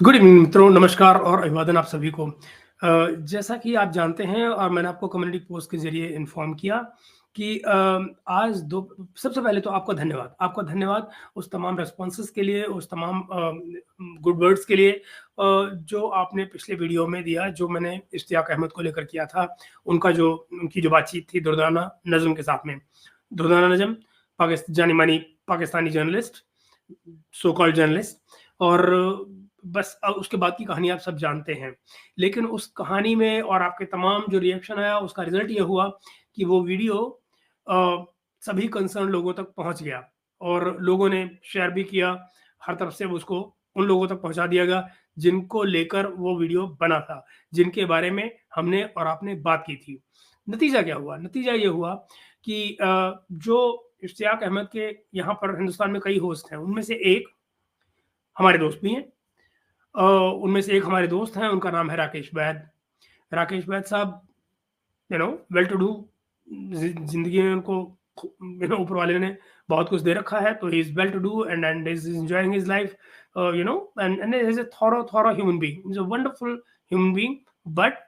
Good evening मित्रों, नमस्कार और अभिवादन आप सभी को। जैसा कि आप जानते हैं और मैंने आपको कम्युनिटी पोस्ट के ज़रिए इन्फॉर्म किया कि आज दो सबसे पहले तो आपका धन्यवाद उस तमाम रिस्पॉन्सेज़ के लिए, उस तमाम गुड वर्ड्स के लिए जो आपने पिछले वीडियो में दिया, जो मैंने इश्तियाक अहमद को लेकर किया था। उनकी जो बातचीत थी दुर्दाना नज़्म के साथ में। दुर्दाना नज़्म जानी-मानी Pakistani journalist, so called journalist, और बस उसके बाद की कहानी आप सब जानते हैं। लेकिन उस कहानी में और आपके तमाम जो रिएक्शन आया, उसका रिज़ल्ट ये हुआ कि वो वीडियो सभी कंसर्न लोगों तक पहुँच गया और लोगों ने शेयर भी किया। हर तरफ से उसको उन लोगों तक पहुँचा दिया गया जिनको लेकर वो वीडियो बना था, जिनके बारे में हमने और आपने बात की थी। नतीजा क्या हुआ? नतीजा ये हुआ कि जो इश्तियाक अहमद के यहाँ पर हिंदुस्तान में कई होस्ट हैं, उनमें से एक हमारे दोस्त भी हैं। उनमें से एक हमारे दोस्त हैं, उनका नाम है राकेश वैद। राकेश वैद साहब वेल टू डू, ज़िंदगी में उनको ऊपर वाले ने बहुत कुछ दे रखा है, तो he is well to do and is enjoying his life, and he is a thorough human being, he is a wonderful human being. But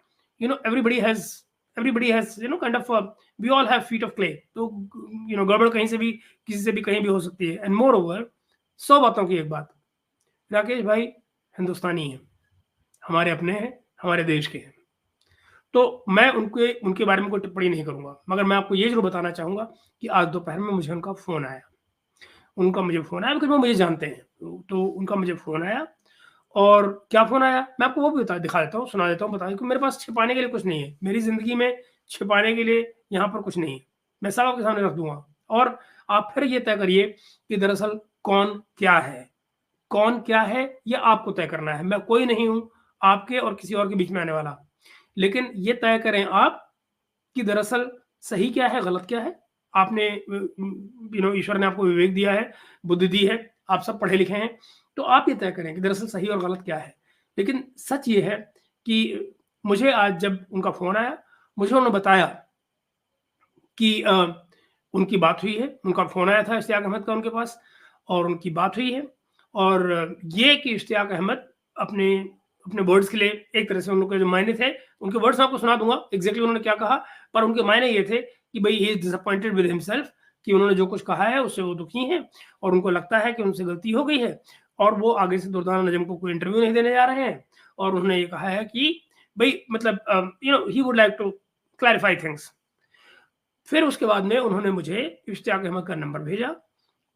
everybody has kind of we all have feet of clay, तो गड़बड़ कहीं से भी, किसी से भी, कहीं भी हो सकती है। एंड मोर ओवर 100 बातों की एक बात, राकेश भाई हिंदुस्तानी हैं, हमारे अपने हैं, हमारे देश के हैं। तो मैं उनके बारे में कोई टिप्पणी नहीं करूँगा, मगर मैं आपको ये ज़रूर बताना चाहूँगा कि आज दोपहर में मुझे उनका फ़ोन आया। बिकॉज़ वो मुझे जानते हैं। तो उनका मुझे फ़ोन आया, और क्या फ़ोन आया, मैं आपको वो भी दिखा देता हूँ, सुना देता हूँ, बता दूँ कि मेरे पास छिपाने के लिए कुछ नहीं है। मेरी ज़िंदगी में छिपाने के लिए यहाँ पर कुछ नहीं है। मैं सब आपके सामने रख दूँगा और आप फिर ये तय करिए कि दरअसल कौन क्या है? कौन क्या है, ये आपको तय करना है। मैं कोई नहीं हूँ आपके और किसी और के बीच में आने वाला। लेकिन ये तय करें आप कि दरअसल सही क्या है, गलत क्या है। आपने ईश्वर ने आपको विवेक दिया है, बुद्धि दी है, आप सब पढ़े लिखे हैं, तो आप ये तय करें कि दरअसल सही और गलत क्या है। लेकिन सच ये है कि मुझे आज जब उनका फ़ोन आया, मुझे उन्होंने बताया कि उनकी बात हुई है, उनका फ़ोन आया था इश्तियाक अहमद का उनके पास, और उनकी बात हुई है। और ये कि इश्तियाक अहमद अपने अपने वर्ड्स के लिए, एक तरह से उन लोग के जो मायने थे, उनके वर्ड्स मैं आपको सुना दूँगा एग्ज़ैक्टली उन्होंने क्या कहा, पर उनके मायने ये थे कि भई he is disappointed with himself, कि उन्होंने जो कुछ कहा है उससे वो दुखी हैं और उनको लगता है कि उनसे गलती हो गई है, और वो आगे से दुर्दाना नज़्म को कोई इंटरव्यू नहीं देने जा रहे हैं। और उन्होंने ये कहा है कि भई मतलब he would like to clarify things. फिर उसके बाद में उन्होंने मुझे इश्तियाक अहमद का नंबर भेजा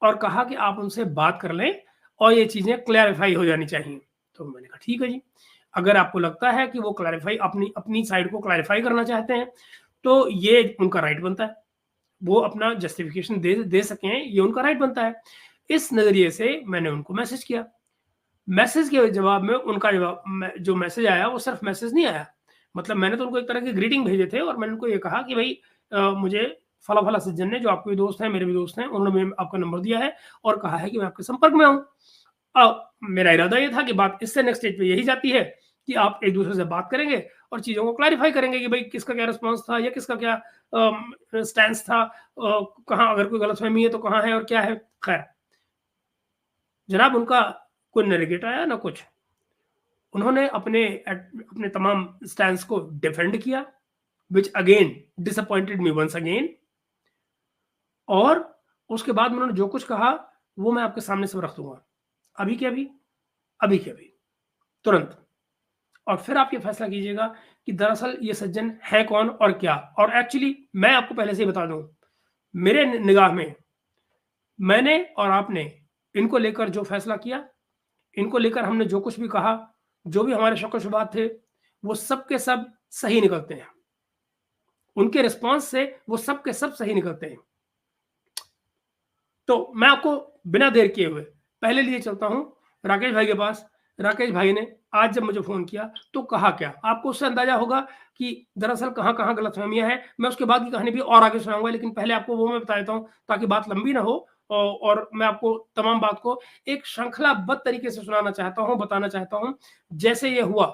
और कहा कि आप उनसे बात कर लें और ये चीज़ें क्लैरिफ़ाई हो जानी चाहिए। तो मैंने कहा ठीक है जी, अगर आपको लगता है कि वो क्लैरिफ़ाई अपनी अपनी साइड को क्लैरिफ़ाई करना चाहते हैं, तो ये उनका राइट बनता है। वो अपना जस्टिफ़िकेशन दे दे सकें, ये उनका राइट बनता है। इस नज़रिए से मैंने उनको मैसेज किया। मैसेज के जवाब में उनका जो मैसेज आया, वो सिर्फ़ मैसेज नहीं आया। मतलब मैंने तो उनको एक तरह के ग्रीटिंग भेजे थे और मैंने उनको ये कहा कि भई मुझे फला-फला सज्जन ने, जो आपके भी दोस्त हैं, मेरे भी दोस्त हैं, उन्होंने मुझे आपका नंबर दिया है और कहा है कि मैं आपके संपर्क में आऊँ। मेरा इरादा ये था कि बात इससे नेक्स्ट स्टेज पे यही जाती है कि आप एक-दूसरे से बात करेंगे और चीज़ों को क्लैरिफ़ाई करेंगे कि भई किसका क्या रिस्पॉन्स था या किसका क्या स्टैंस था, कहाँ अगर कोई गलतफ़हमी है तो कहाँ है और क्या है। ख़ैर, जनाब उनका कोई नेरेगेट आया ना कुछ। उन्होंने अपने तमाम स्टैंस को डिफेंड किया, which again disappointed me once again. और उसके बाद में उन्होंने जो कुछ कहा, वो मैं आपके सामने सब रख दूँगा। अभी के अभी, अभी के अभी, तुरंत। और फिर आप ये फैसला कीजिएगा कि दरअसल ये सज्जन है कौन और क्या? और एक्चुअली मैं आपको पहले से ही बता दूँ, मेरे निगाह में, मैंने और आपने इनको लेकर जो फैसला किया, इनको लेकर हमने जो कुछ भी कहा, जो भी हमारे शक-व-शुबहात थे, वो सब के सब सही निकलते हैं। उनके रिस्पॉन्स से वो सब के सब सही निकलते हैं। तो मैं आपको बिना देर किए हुए पहले लिए चलता हूँ राकेश भाई के पास। राकेश भाई ने आज जब मुझे फ़ोन किया तो कहा क्या? आपको उससे अंदाज़ा होगा कि दरअसल कहाँ-कहाँ गलतफ़हमियाँ हैं। मैं उसके बाद की कहानी भी और आगे सुनाऊँगा, लेकिन पहले आपको वो मैं बता देता हूँ ताकि बात लंबी ना हो, और मैं आपको तमाम बात को एक श्रृंखलाबद्ध तरीके से सुनाना चाहता हूँ, बताना चाहता हूँ, जैसे ये हुआ।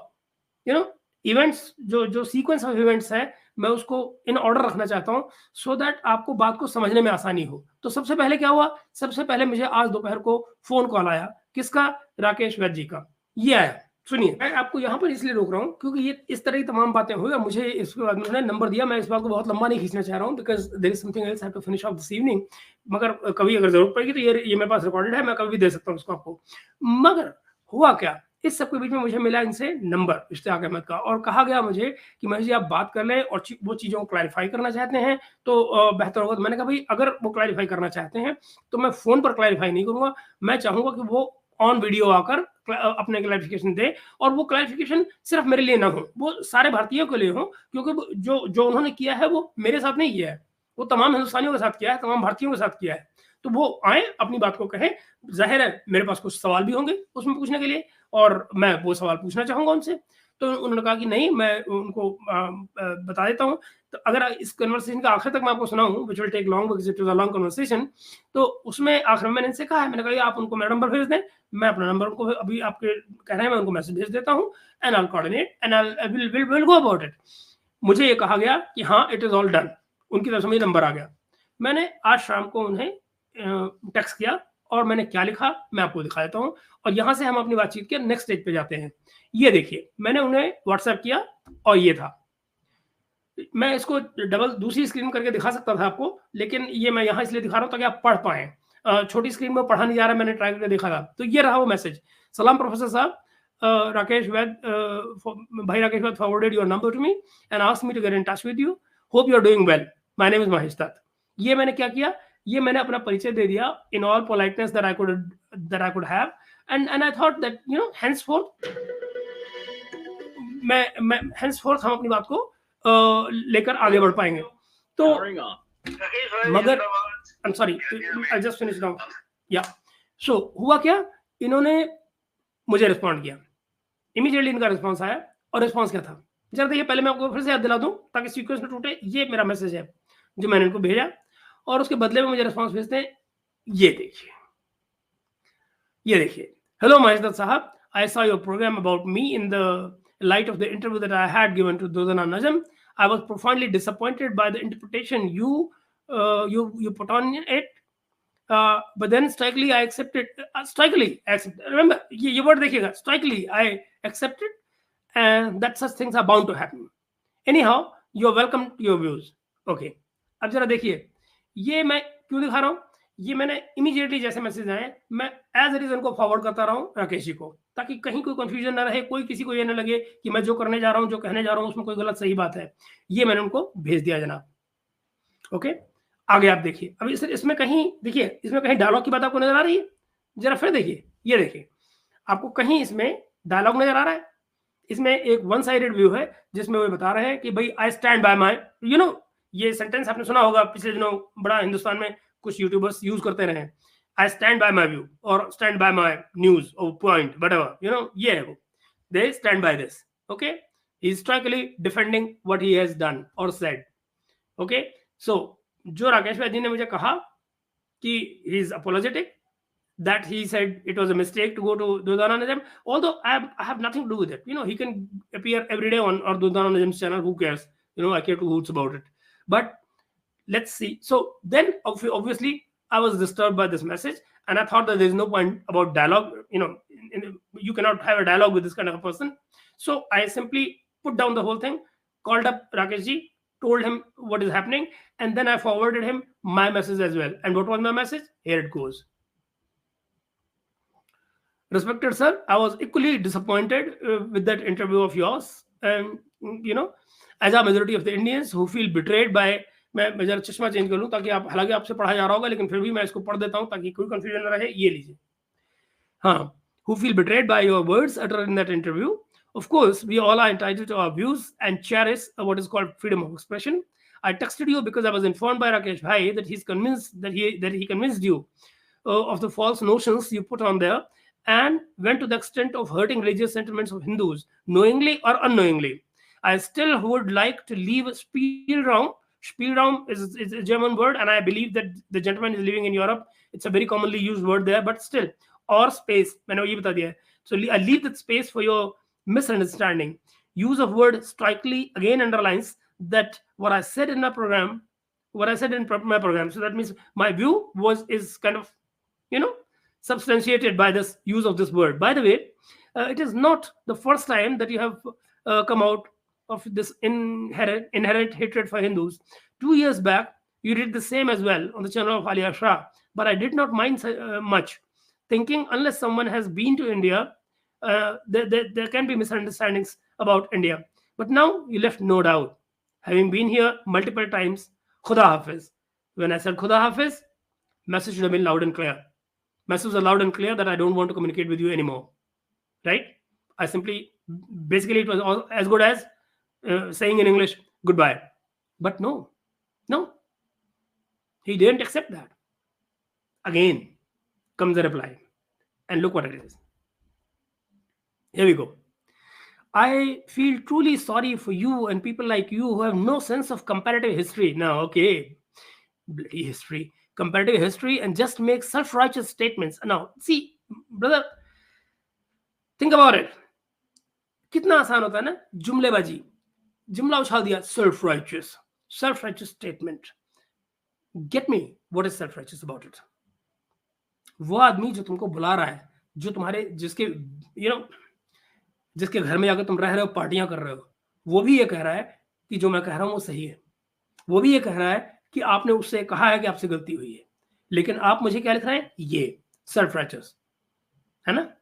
यू नो इवेंट्स, जो जो सीक्वेंस ऑफ इवेंट्स है, मैं उसको इन ऑर्डर रखना चाहता हूँ सो दैट आपको बात को समझने में आसानी हो। तो सबसे पहले क्या हुआ? सबसे पहले मुझे आज दोपहर को फ़ोन कॉल आया। किसका? राकेश वैद जी का। ये आया। सुनिए, मैं आपको यहाँ पर इसलिए रोक रहा हूँ क्योंकि ये इस तरह की तमाम बातें हुई और मुझे इसके बाद उन्होंने नंबर दिया। मैं इस बात को बहुत लंबा नहीं खींचना चाह रहा हूँ because there is something else I have to finish off this evening. मगर कभी अगर ज़रूरत पड़ेगी तो ये मेरे पास रिकॉर्डेड है, मैं कभी भी दे सकता हूँ उसको आपको। मगर हुआ क्या, इस सब के बीच में मुझे मिला इनसे नंबर इश्तियाक अहमद का और कहा गया मुझे कि महेश जी आप बात कर लें और वो चीज़ों को क्लैरिफ़ाई करना चाहते हैं तो बेहतर होगा। तो मैंने कहा भई अगर वो क्लैरिफ़ाई करना चाहते हैं तो मैं फ़ोन पर क्लैरिफ़ाई नहीं करूँगा, मैं चाहूँगा कि वो ऑन वीडियो आकर अपने क्लैरिफिकेशन दे और वो क्लैरिफिकेशन सिर्फ मेरे लिए ना हो, वो सारे भारतीयों के लिए हो क्योंकि जो जो उन्होंने किया है वो मेरे साथ नहीं किया है, वो तमाम हिंदुस्तानियों के साथ किया है, तमाम भारतीयों के साथ किया है। तो वो आए अपनी बात को कहें, जाहिर है मेरे पास कुछ सवाल भी होंगे उसमें पूछने के लिए और मैं वो सवाल पूछना चाहूँगा उनसे। तो उन्होंने कहा कि नहीं मैं उनको बता देता हूँ। तो अगर इस कन्वर्सेशन का आखिर तक मैं आपको सुनाऊँ which will take long because it was a long conversation. तो उसमें आखिर में मैंने इनसे कहा है, मैंने कहा आप उनको मेरा नंबर भेज दें, मैं अपना नंबर उनको अभी आपके कह रहे हैं मैं उनको मैसेज भेज देता हूँ and I will coordinate and I will go about it. मुझे ये कहा गया कि हाँ इट इज़ ऑल डन, उनकी तरफ से मुझे नंबर आ गया। मैंने आज शाम को उन्हें टेक्स्ट किया और मैंने क्या लिखा मैं आपको दिखा देता हूँ और यहाँ से हम अपनी बातचीत के नेक्स्ट स्टेज पे जाते हैं। ये देखिए मैंने उन्हें व्हाट्सएप किया और ये था। मैं इसको डबल दूसरी स्क्रीन करके दिखा सकता था आपको, लेकिन ये मैं यहाँ इसलिए दिखा रहा हूँ ताकि आप पढ़ पाएँ। छोटी स्क्रीन में पढ़ा नहीं जा रहा, मैंने ट्राई करके देखा था। तो ये रहा वो मैसेज। सलाम प्रोफेसर साहब, राकेश वैद भाई Rakesh Vaid forwarded your number to me and asked me to get in touch with you. Hope you are doing well. My name is Mahesh Dutt. ये मैंने क्या किया, ये मैंने अपना परिचय दे दिया in all politeness that I could have and I thought that you know henceforth मैं henceforth हम अपनी बात को लेकर आगे बढ़ पाएंगे। तो मगर आई am sorry I just finish now या सो हुआ क्या, इन्होंने मुझे रिस्पॉन्ड किया, इमीडिएटली इनका रिस्पॉन्स आया और रिस्पॉन्स क्या था जरा देखिए। पहले मैं आपको फिर से याद दिला दूं ताकि सीक्वेंस न टूटे। ये मेरा मैसेज है जो मैंने इनको भेजा और उसके बदले में मुझे रिस्पॉन्स भेजते हैं। ये देखिए, ये देखिए, हेलो महेश दत्त साहब, I saw your programme about me in the light of the interview that I had given to Dodana Najam. I was profoundly disappointed by the interpretation you put on it. But then strikingly I accepted. Remember, ये word देखिएगा. Strikingly I accepted, and that such things are bound to happen. Anyhow, you are welcome to your views. Okay. अब जरा देखिए, ये मैं क्यों दिखा रहा हूँ। ये मैंने इमीडिएटली जैसे मैसेज आए मैं एज इट इज उनको फॉरवर्ड करता रहा हूँ राकेश जी को, ताकि कहीं कोई कंफ्यूजन ना रहे, कोई किसी को ये ना लगे कि मैं जो करने जा रहा हूँ जो कहने जा रहा हूँ उसमें कोई गलत सही बात है। ये मैंने उनको भेज दिया जनाब। ओके, आगे आप देखिए। अब इसमें कहीं देखिए, इसमें कहीं डायलॉग की बात आपको नजर आ रही है, जरा फिर देखिए, ये देखिए आपको कहीं इसमें डायलॉग नजर आ रहा है। इसमें एक वन साइडेड व्यू है जिसमें वो बता रहे हैं कि भाई आई stand by my you know, ये सेंटेंस आपने सुना होगा पिछले दिनों, बड़ा हिंदुस्तान में कुछ यूट्यूबर्स यूज करते रहे, I stand by my view और स्टैंड बाय माय न्यूज और पॉइंट व्हाटएवर यू नो, ये है वो, they stand by this. Okay, he is strictly defending what he has done और सेड। ओके, सो जो राकेश भाई जी ने मुझे कहा कि he is apologetic, that he said it was a mistake to go to Dodana Najam, although I have nothing to do with it. You know, he can appear every day on or Dodana Najam's channel, who cares? You know, I care two hoots about it. But let's see. So then obviously I was disturbed by this message and I thought that there is no point about dialogue. You know, you cannot have a dialogue with this kind of a person. So I simply put down the whole thing, called up Rakesh ji, told him what is happening, and then I forwarded him my message as well. And what was my message? Here it goes. Respected sir, I was equally disappointed with that interview of yours, and you know, as a majority of the Indians who feel betrayed by, मैं जरा चश्मा change कर लूं ताकि आप, हालांकि आपसे पढ़ा जा रहा होगा लेकिन फिर भी मैं इसको पढ़ देता हूं ताकि कोई कंफ्यूजन ना रहे। ये लीजिए, हाँ, who feel betrayed by your words uttered in that interview. Of course, we all are entitled to our views and cherish what is called freedom of expression. I texted you because I was informed by Rakesh Bhai that he's convinced that he convinced you of the false notions you put on there, and went to the extent of hurting religious sentiments of Hindus, knowingly or unknowingly. I still would like to leave Spielraum. Spielraum is a German word, and I believe that the gentleman is living in Europe. It's a very commonly used word there, but still, or space. मैंने ये बता दिया है. So I leave that space for your misunderstanding. Use of word strikingly again underlines that what I said in my program. So that means my view is kind of, you know, substantiated by this use of this word. By the way, it is not the first time that you have come out of this inherent hatred for Hindus. 2 years back, you did the same as well on the channel of Alia Shah, but I did not mind much, thinking unless someone has been to India, there can be misunderstandings about India. But now you left no doubt. Having been here multiple times, Khuda Hafiz. When I said Khuda Hafiz, message should have been loud and clear. Message was loud and clear that I don't want to communicate with you anymore. Right? I simply, basically, it was as good as saying in English, goodbye. But no, he didn't accept that. Again comes the reply. And look what it is. Here we go. I feel truly sorry for you and people like you who have no sense of comparative history. Now, okay, bloody history, comparative history, and just make self-righteous statements. Now, see, brother, think about it. कितना आसान होता है ना, जुमलेबाजी, जुमला उछाल दिया, self-righteous statement. Get me what is self-righteous about it? वो आदमी जो तुमको बुला रहा है, जो तुम्हारे जिसके जिसके घर में जाकर तुम रह रहे हो, पार्टियां कर रहे हो, वो भी ये कह रहा है कि जो मैं कह रहा हूं वो सही है. वो भी ये कह रहा है कि आपने उससे कहा है कि आपसे गलती हुई है, लेकिन आप मुझे क्या लिख रहे हैं, ये सेल्फ राइचस है ना.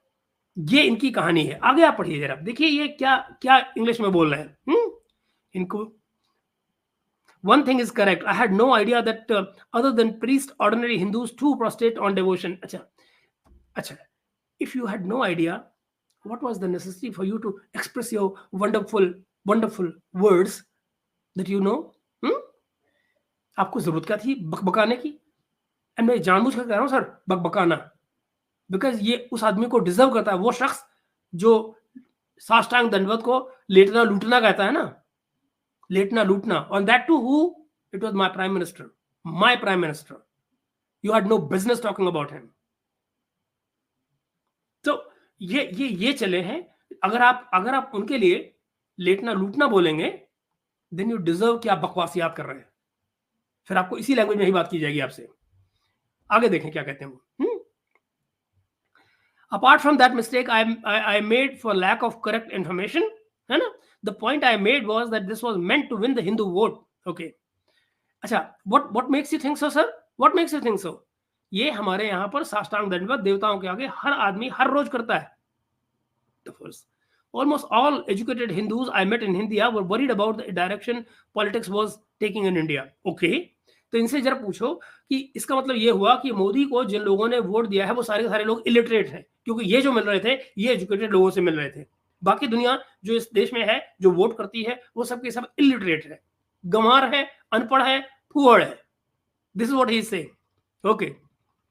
ये इनकी कहानी है. आगे आप पढ़िए जरा, देखिए ये क्या क्या इंग्लिश में बोल रहे हैं. इनको one thing is correct. I had no idea that other than priest, ordinary Hindus too prostrate on devotion. Acha. If you had no idea, what was the necessity for you to express your wonderful words that you know? आपको जरूरत क्या थी बकबकाने की? And मैं जानबूझ कर कह रहा हूं सर, बकबकाना, बिकॉज ये उस आदमी को डिजर्व करता है. वो शख्स जो साष्टांग दंडवत को लेटना लूटना कहता है ना, लेटना लूटना, on that too who? It was my prime minister. You had no business talking about him. तो ये चले हैं. अगर आप उनके लिए लेटना लूटना बोलेंगे, then you deserve कि आप बकवासियात कर रहे हैं. फिर आपको इसी लैंग्वेज में ही बात की जाएगी आपसे. आगे देखें क्या कहते हैं वो. Apart from that mistake I made for lack of correct information, है ना. The point I made was that this was meant to win the Hindu vote. Okay. अच्छा, what makes you think so, sir? What makes you think so? ये हमारे यहाँ पर साष्टांग दंडवत देवताओं के आगे हर आदमी हर रोज करता है. The first, almost all educated Hindus I met in India were worried about the direction politics was taking in India. Okay. तो इनसे जरा पूछो कि इसका मतलब ये हुआ कि मोदी को जिन लोगों ने वोट दिया है वो सारे के सारे लोग इलिटरेट हैं, क्योंकि ये जो मिल रहे थे ये एजुकेटेड लोगों से मिल रहे थे. बाकी दुनिया जो इस देश में है जो वोट करती है वो सबके सब इलिटरेट है, गंवार है, अनपढ़ है, फुहड़ है. This is what he is saying. Okay,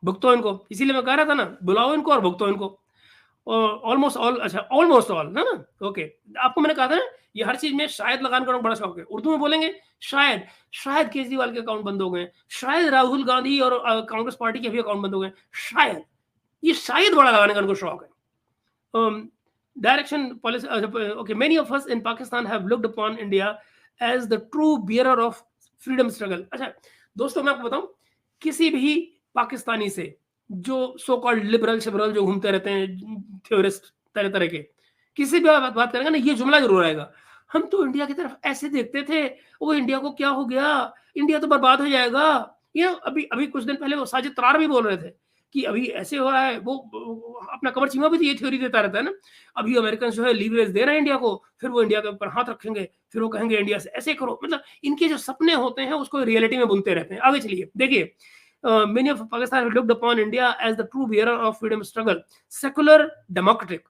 भुगतो इनको. इसीलिए मैं कह रहा था ना, बुलाओ इनको और भुगतो इनको. ऑलमोस्ट ऑल, अच्छा ऑलमोस्ट ऑल है ना. ओके, आपको मैंने कहा था ना, ये हर चीज में शायद लगाने का बड़ा शौक है. उर्दू में बोलेंगे शायद केजरीवाल के अकाउंट बंद हो गए, शायद राहुल गांधी और कांग्रेस पार्टी के भी अकाउंट बंद हो गए, शायद. ये शायद बड़ा लगाने का उनको शौक है. Direction policy. Okay, many of us in Pakistan have looked upon India as the true bearer of freedom struggle. अच्छा दोस्तों, मैं आपको बताऊं, किसी भी पाकिस्तानी से जो सो कॉल्ड लिबरल जो घूमते रहते हैं, थ्योरिस्ट तरह तरह के, किसी भी बात करेंगे ना, ये जुमला जरूर आएगा, हम तो इंडिया की तरफ ऐसे देखते थे, वो इंडिया को क्या हो गया, इंडिया तो बर्बाद हो जाएगा. ये अभी कुछ दिन पहले वो साजिद तरार भी बोल रहे थे कि अभी ऐसे हो रहा है. वो अपना कमर चीमा भी तो ये थ्योरी देता रहता है ना, अभी अमेरिकन जो है लीवरेज दे रहे हैं इंडिया को, फिर वो इंडिया के ऊपर हाथ रखेंगे, फिर वो कहेंगे इंडिया से ऐसे करो. मतलब इनके जो सपने होते हैं उसको रियलिटी में बुनते रहते हैं. आगे चलिए देखिए. Many of Pakistan looked upon India as the true bearer of freedom struggle, secular, democratic,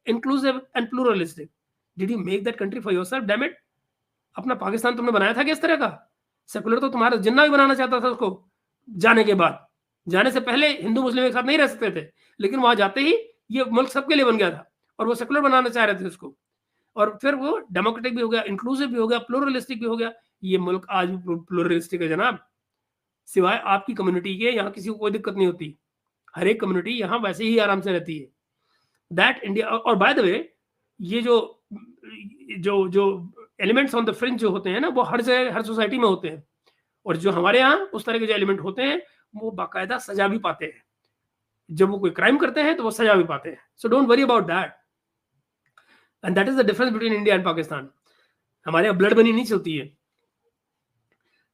inclusive and pluralistic. Did you make that country for yourself? Damn it! अपना पाकिस्तान तुमने बनाया था क्या इस तरह का? सेकुलर तो तुम्हारा जिन्ना भी बनाना चाहता था उसको जाने के बाद. जाने से पहले हिंदू मुस्लिम एक साथ नहीं रह सकते थे, लेकिन वहां जाते ही ये मुल्क सबके लिए बन गया था और वो सेकुलर बनाना चाह रहे थे उसको. और फिर वो डेमोक्रेटिक भी हो गया, इंक्लूसिव भी हो गया, प्लूरलिस्टिक भी हो गया. ये मुल्क आज भी प्लूरलिस्टिक है जनाब. सिवाय आपकी कम्युनिटी के यहाँ किसी को कोई दिक्कत नहीं होती. हर एक कम्युनिटी यहाँ वैसे ही आराम से रहती है. That India. और बाय द वे, ये जो एलिमेंट्स ऑन द फ्रिंज जो होते हैं ना, वो हर जगह हर सोसाइटी में होते हैं. और जो हमारे यहाँ उस तरह के जो एलिमेंट होते हैं वो बाकायदा सजा भी पाते हैं। जब वो कोई क्राइम करते हैं तो वो सजा भी पाते हैं। So don't worry about that, and that is the difference between India and Pakistan. हमारे यहाँ ब्लड मनी नहीं चलती है।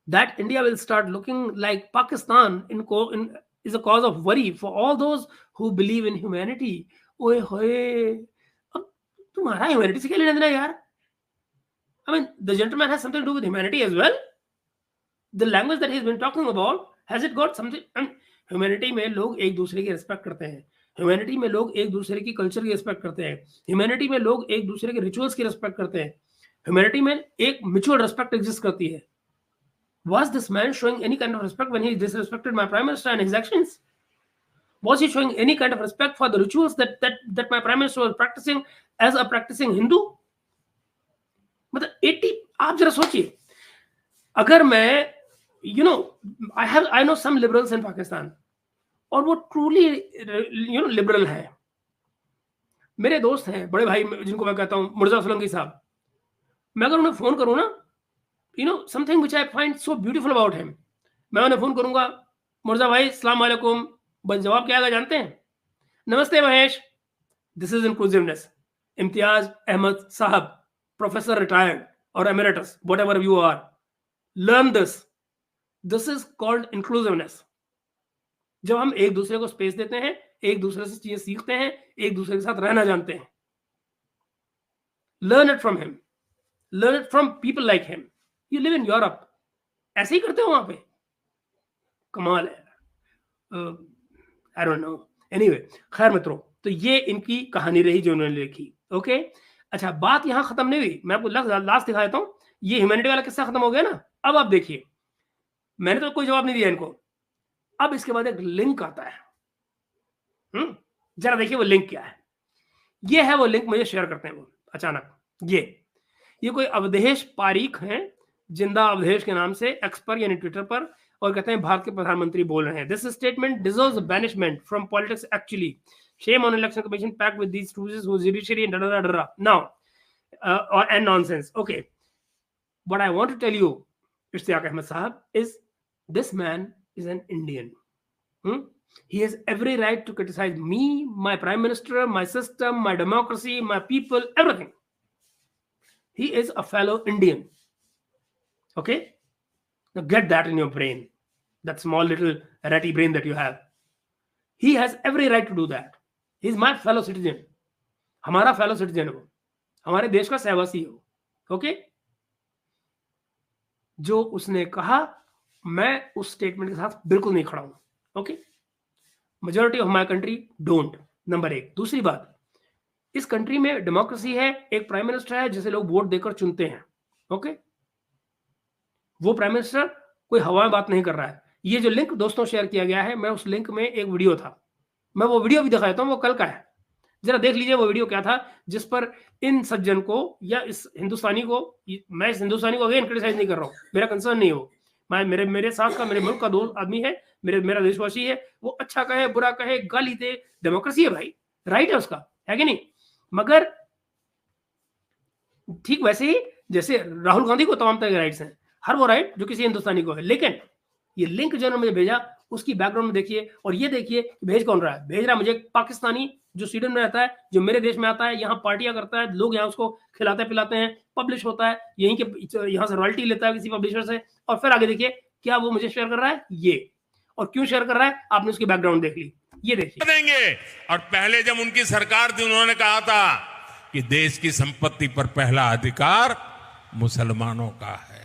That India will start looking like Pakistan is a cause of worry for all those who believe in humanity. ओए होए, अब तुम्हारा humanity से क्या लेना देना यार? I mean, the gentleman has something to do with humanity as well. The language that he's been talking about, has it got something? I mean, humanity में लोग एक दूसरे की रिस्पेक्ट करते हैं, ह्यूमैनिटी में लोग एक दूसरे की कल्चर की रिस्पेक्ट करते हैं, ह्यूमैनिटी में लोग एक दूसरे के रिचुअल्स की रिस्पेक्ट करते हैं, ह्यूमैनिटी में एक म्यूचुअल रिस्पेक्ट एग्जिस्ट करती है। Was this man showing any kind of respect when he disrespected my prime minister and his actions? Was he showing any kind of respect for the rituals that my prime minister was practicing as a practicing Hindu? मतलब 80, आप जरा सोचिए, अगर मैं I know some liberals in Pakistan, और वो truly liberal है। मेरे दोस्त हैं, बड़े भाई जिनको मैं कहता हूँ मुर्जा सोलंकी साहब, मैं अगर उन्हें फोन करूँ ना, something which I find so beautiful about him, मैं उन्हें फोन करूंगा, मुर्जा भाई अस्सलाम वालेकुम, बस जवाब क्या आएगा जानते हैं? नमस्ते Mahesh, this is inclusiveness. Imtiaz Ahmed साहब, प्रोफेसर रिटायर्ड और emeritus, whatever you are, learn this is called inclusiveness. जब हम एक दूसरे को स्पेस देते हैं, एक दूसरे से चीजें सीखते हैं, एक दूसरे के साथ रहना जानते हैं। Learn it from him, learn it from people like him. You live in Europe, ऐसे ही करते हो वहां पे? कमाल है। I don't know. Anyway, खैर मित्रों, तो ये इनकी कहानी रही जो उन्होंने लिखी। ओके, अच्छा, बात यहां खत्म नहीं हुई, मैं आपको लास्ट दिखा देता हूं। ये ह्यूमैनिटी वाला किस्सा खत्म हो गया ना। अब आप देखिए, मैंने तो कोई जवाब नहीं दिया इनको। अब इसके बाद एक लिंक आता है। जरा देखिए वो लिंक क्या है। ये है वो लिंक, मुझे शेयर करते हैं वो अचानक। ये कोई अवधेश पारीख हैं, जिंदा अवधेश के नाम से, एक्स पर यानी ट्विटर पर, और कहते हैं भारत के प्रधानमंत्री बोल रहे हैं, this statement deserves banishment from politics actually, shame on election commission packed with these ट्रूजेस who judiciary now and nonsense. Okay, what I want to tell you Ishtiaq Ahmed sahab is this man is an Indian. He has every right to criticize me, my prime minister, my system, my democracy, my people, everything. He is a fellow Indian. Okay, now get that in your brain, that small little ratty brain that you have. He has every right to do that. He is my fellow citizen. हमारा fellow citizen हो, हमारे देश का सहवासी हो। Okay, जो उसने कहा, मैं उस स्टेटमेंट के साथ बिल्कुल नहीं खड़ा हूं। Okay, majority of my country don't, number एक। दूसरी बात, इस कंट्री में डेमोक्रेसी है, एक प्राइम मिनिस्टर है जिसे लोग वोट देकर चुनते हैं। ओके, वो प्राइम मिनिस्टर कोई हवा में बात नहीं कर रहा है। ये जो लिंक दोस्तों शेयर किया गया है, मैं उस लिंक में एक वीडियो था, मैं वो वीडियो भी दिखा देता हूं, वो कल का है, जरा देख लीजिए वो वीडियो क्या था, जिस पर इन सज्जन को या इस हिंदुस्तानी को, मैं इस हिंदुस्तानी को अगेन क्रिटिसाइज नहीं कर रहा हूं, मेरा कंसर्न नहीं हो, मैं मेरे साथ का, मेरे मुल्क का दोस्त आदमी है, मेरा देशवासी है, वो अच्छा कहे बुरा कहे गाली दे, डेमोक्रेसी है भाई, राइट है उसका, है कि नहीं? मगर ठीक वैसे ही जैसे राहुल गांधी को तमाम तरह के राइट्स हैं, हर वो राइट जो किसी हिंदुस्तानी को है। लेकिन ये लिंक जो मुझे भेजा, उसकी बैकग्राउंड में देखिए, और ये देखिए भेज कौन रहा है। भेज रहा मुझे पाकिस्तानी जो स्वीडन में रहता है, जो मेरे देश में आता है, यहाँ पार्टियां करता है, लोग यहाँ उसको खिलाते पिलाते हैं, पब्लिश होता है, यहीं के यहाँ से रॉयल्टी लेता है किसी पब्लिशर से, और फिर आगे देखिए क्या वो मुझे शेयर कर रहा है, ये, और क्यों शेयर कर रहा है, आपने उसकी बैकग्राउंड देख ली, ये देखिए। देंगे। और पहले जब उनकी सरकार थी, उन्होंने कहा था कि देश की संपत्ति पर पहला अधिकार मुसलमानों का है।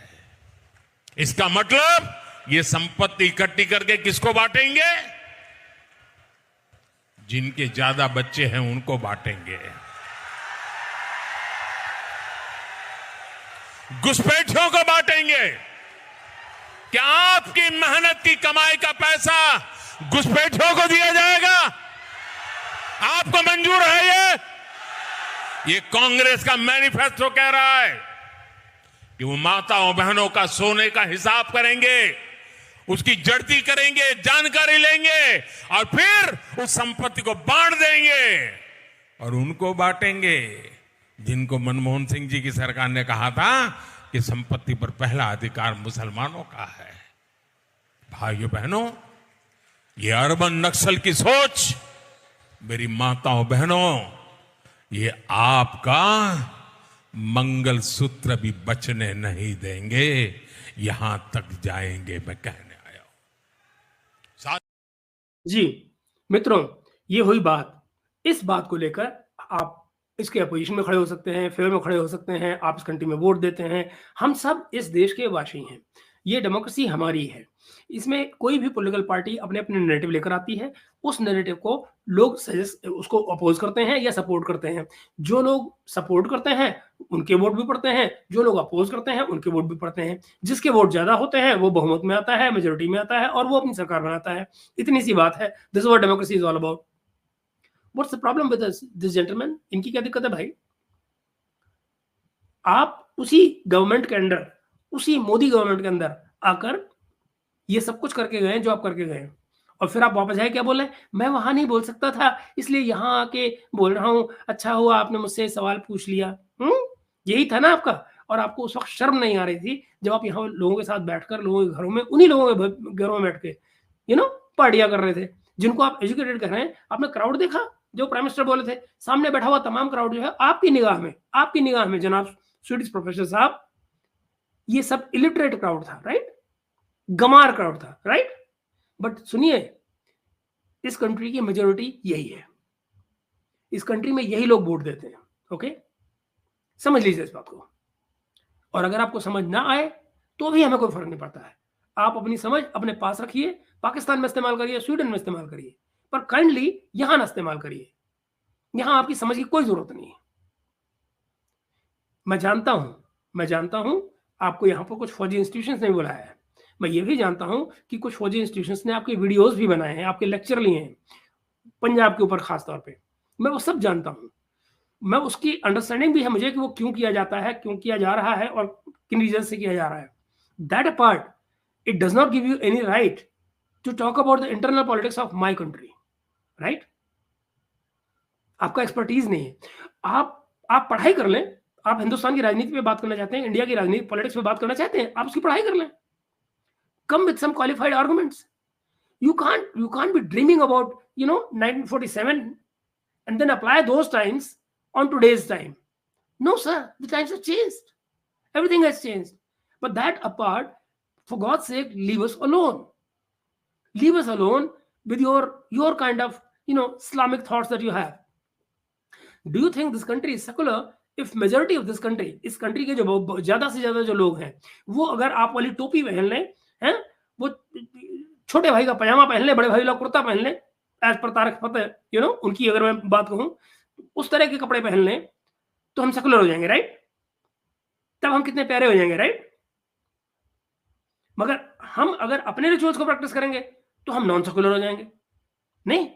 इसका मतलब ये संपत्ति इकट्ठी करके किसको बांटेंगे? जिनके ज्यादा बच्चे हैं उनको बांटेंगे। घुसपैठियों को बांटेंगे। क्या आपकी मेहनत की कमाई का पैसा घुसपैठियों को दिया जाएगा? आपको मंजूर है ये कांग्रेस का मैनिफेस्टो कह रहा है कि वो माताओं बहनों का सोने का हिसाब करेंगे, उसकी जड़ती करेंगे, जानकारी लेंगे और फिर उस संपत्ति को बांट देंगे। और उनको बांटेंगे जिनको मनमोहन सिंह जी की सरकार ने कहा था कि संपत्ति पर पहला अधिकार मुसलमानों का है। भाइयों बहनों, ये अर्बन नक्सल की सोच, मेरी माताओं बहनों, ये आपका मंगलसूत्र भी बचने नहीं देंगे, यहां तक जाएंगे, मैं कहने आया हूं। जी मित्रों, ये हुई बात। इस बात को लेकर आप इसके अपोजिशन में खड़े हो सकते हैं, फेवर में खड़े हो सकते हैं, आप इस कंट्री में वोट देते हैं। हम सब इस देश के वासी हैं। ये डेमोक्रेसी हमारी है। इसमें कोई भी पॉलिटिकल पार्टी अपने अपने नैरेटिव लेकर आती है। उस नैरेटिव को लोग सजेस्ट उसको अपोज करते हैं या सपोर्ट करते हैं। जो लोग सपोर्ट करते हैं उनके वोट भी पड़ते हैं, जो लोग अपोज करते हैं उनके वोट भी पड़ते हैं। जिसके वोट ज्यादा होते हैं वो बहुमत में आता है, मेजोरिटी में आता है और वो अपनी सरकार बनाता है। इतनी सी बात है। This is what democracy is all about. What's the problem with this gentleman? इनकी क्या दिक्कत है भाई? आप उसी गवर्नमेंट के अंदर, उसी मोदी गवर्नमेंट के अंदर आकर ये सब कुछ करके गए जो आप करके गए, और फिर आप वापस आए क्या बोले, मैं वहां नहीं बोल सकता था इसलिए यहां आके बोल रहा हूं, अच्छा हुआ आपने मुझसे सवाल पूछ लिया। यही था ना आपका? और आपको उस वक्त शर्म नहीं आ रही थी जब आप यहाँ लोगों के साथ बैठकर, लोगों के घरों में, उन्हीं लोगों के घरों में बैठ के पार्टियां कर रहे थे जिनको आप एजुकेटेड कर रहे हैं। आपने क्राउड देखा जो प्राइम मिनिस्टर बोले थे? सामने बैठा हुआ तमाम क्राउड जो है आपकी निगाह में जनाब स्वीडिश प्रोफेसर साहब, ये सब इलिटरेट क्राउड था, राइट? गमार क्राउड था, राइट? बट सुनिए, इस कंट्री की मेजोरिटी यही है। इस कंट्री में यही लोग वोट देते हैं। ओके, समझ लीजिए इस बात को। और अगर आपको समझ ना आए तो भी हमें कोई फर्क नहीं पड़ता है। आप अपनी समझ अपने पास रखिए, पाकिस्तान में इस्तेमाल करिए, स्वीडन में इस्तेमाल करिए, पर काइंडली यहां ना इस्तेमाल करिए। यहां आपकी समझ की कोई जरूरत नहीं है। मैं जानता हूं आपको यहां पर कुछ फौजी इंस्टीट्यूशंस ने बुलाया है। मैं ये भी जानता हूं कि कुछ फौजी इंस्टीट्यूशंस ने आपके वीडियोस भी बनाए हैं, आपके लेक्चर लिए हैं पंजाब के ऊपर खास तौर पे। मैं वो सब जानता हूं। मैं उसकी अंडरस्टैंडिंग भी है मुझे कि वो क्यों किया जाता है, क्यों किया जा रहा है और किन रीजन से किया जा रहा है। That apart, it does not give you any right to talk about the internal politics of my country, right? आपका एक्सपर्टीज नहीं है। आप पढ़ाई कर लें। आप हिंदुस्तान की राजनीति पे बात करना चाहते हैं, इंडिया की राजनीति पॉलिटिक्स पे बात करना चाहते हैं, आप उसकी पढ़ाई कर लें। Come with some qualified arguments. You can't be dreaming about 1947 and then apply those times on today's time. No, sir, the times have changed. Everything has changed. But that apart, for God's sake, leave us alone. Leave us alone with your kind of Islamic thoughts that you have. Do you think this country is secular if majority of this country, इस country के जो ज्यादा से ज्यादा जो लोग हैं, वो अगर आप वाली टोपी पहन लें, हैं, वो छोटे भाई का पजामा पहन ले, बड़े भाई का कुर्ता पहन ले, एज पर तारक फतेह उनकी अगर मैं बात कहूं, उस तरह के कपड़े पहन लें तो हम सेकुलर हो जाएंगे, राइट? तब हम कितने प्यारे हो जाएंगे, राइट? मगर हम अगर अपने रिचुअल्स को प्रैक्टिस करेंगे तो हम नॉन सेकुलर हो जाएंगे। नहीं,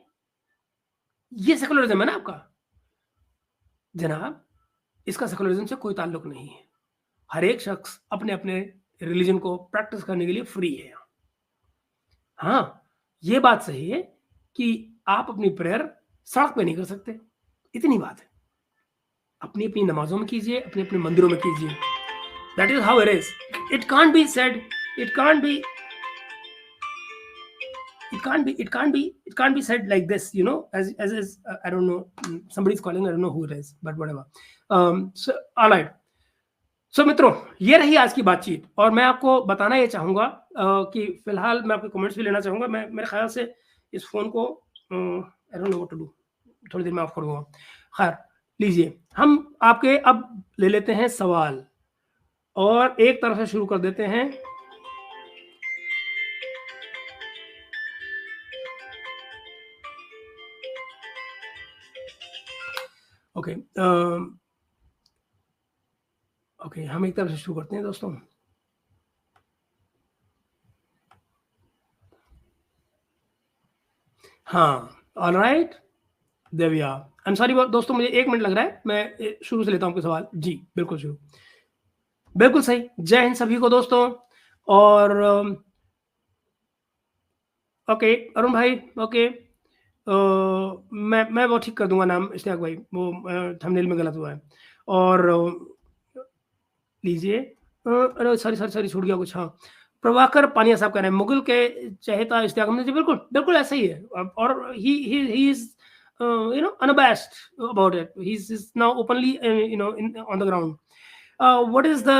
ये सेकुलरिज्म है ना आपका? जनाब, इसका सेकुलरिज्म से कोई ताल्लुक नहीं है। हर एक शख्स अपने अपने रिलीजन को प्रैक्टिस करने के लिए फ्री है। हाँ, ये बात सही है कि आप अपनी प्रेयर सड़क पे नहीं कर सकते, इतनी बात है। अपनी अपनी नमाजों में कीजिए, अपने अपने मंदिरों में कीजिए। That is how it is. It can't be said, it can't be said like this, as I don't know, somebody's calling, I don't know who it is, but whatever. So all right. So मित्रों, ये रही आज की बातचीत, और मैं आपको बताना ये चाहूंगा कि फिलहाल मैं आपके कमेंट्स भी लेना चाहूंगा। मैं मेरे ख्याल से इस फोन को I don't know what to do, थोड़ी देर में ऑफ कर दूंगा। खैर, लीजिए, हम आपके अब ले लेते हैं सवाल, और एक तरफ से शुरू कर देते हैं। ओके, ओके, हम एक तरफ से शुरू करते हैं दोस्तों। हाँ, all right, Deviya, I am sorry दोस्तों, मुझे 1 मिनट लग रहा है, मैं शुरू से लेता हूँ आपके सवाल। जी बिल्कुल शुरू, बिल्कुल सही। जय हिंद सभी को दोस्तों। और ओके अरुण भाई, ओके, मैं वो ठीक कर दूंगा नाम, इश्तियाक भाई, वो थंबनेल में गलत हुआ है। और लीजिए, अरे सॉरी छूट गया कुछ। हाँ, प्रभाकर पानिया साहब कह रहे हैं मुगल के चहेता इश्तियाक अहमद जी, बिल्कुल बिल्कुल ऐसा ही है। और he is unabashed about it. He's now openly on the ground. What is the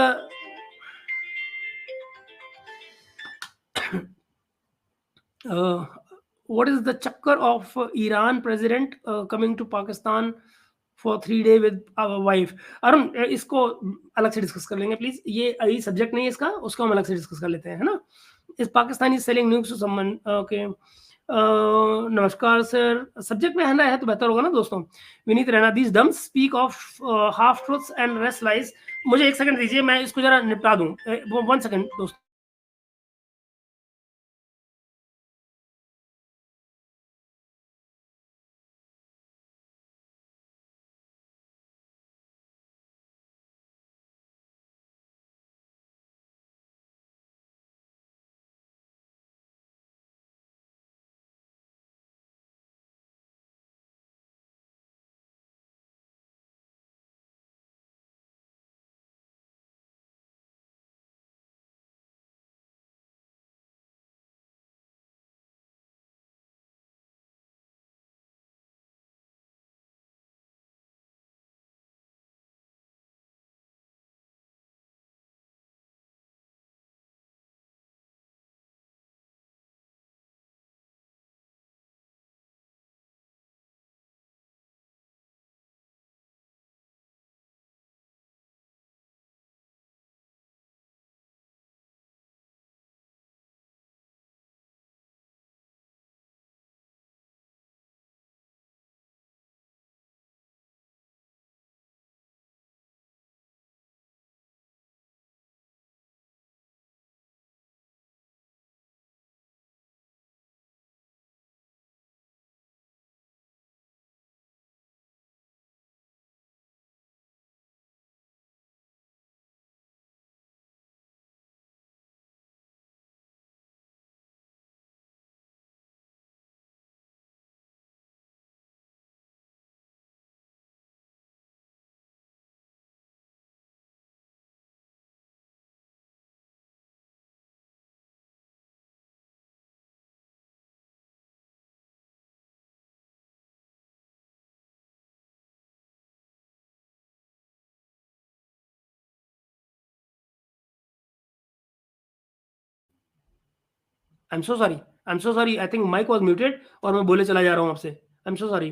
what is the chakkar of Iran president coming to Pakistan for 3 days with our wife? Arun, इसको अलग से डिस्कस कर लेंगे प्लीज, ये subject नहीं है इसका, उसको हम अलग से डिस्कस कर लेते हैं, है ना। इस Pakistani selling news to someone, okay. नमस्कार सर, सब्जेक्ट में है तो बेहतर होगा ना दोस्तों। Vineet Raina, these dumbs speak of half truths and rest lies. मुझे एक सेकंड दीजिए, मैं इसको जरा निपटा दूं, 1 सेकंड दोस्तों। I am so sorry, I am so sorry, I think mike was muted और मैं बोले चला जा रहा हूँ आपसे, आई एम सो सॉरी।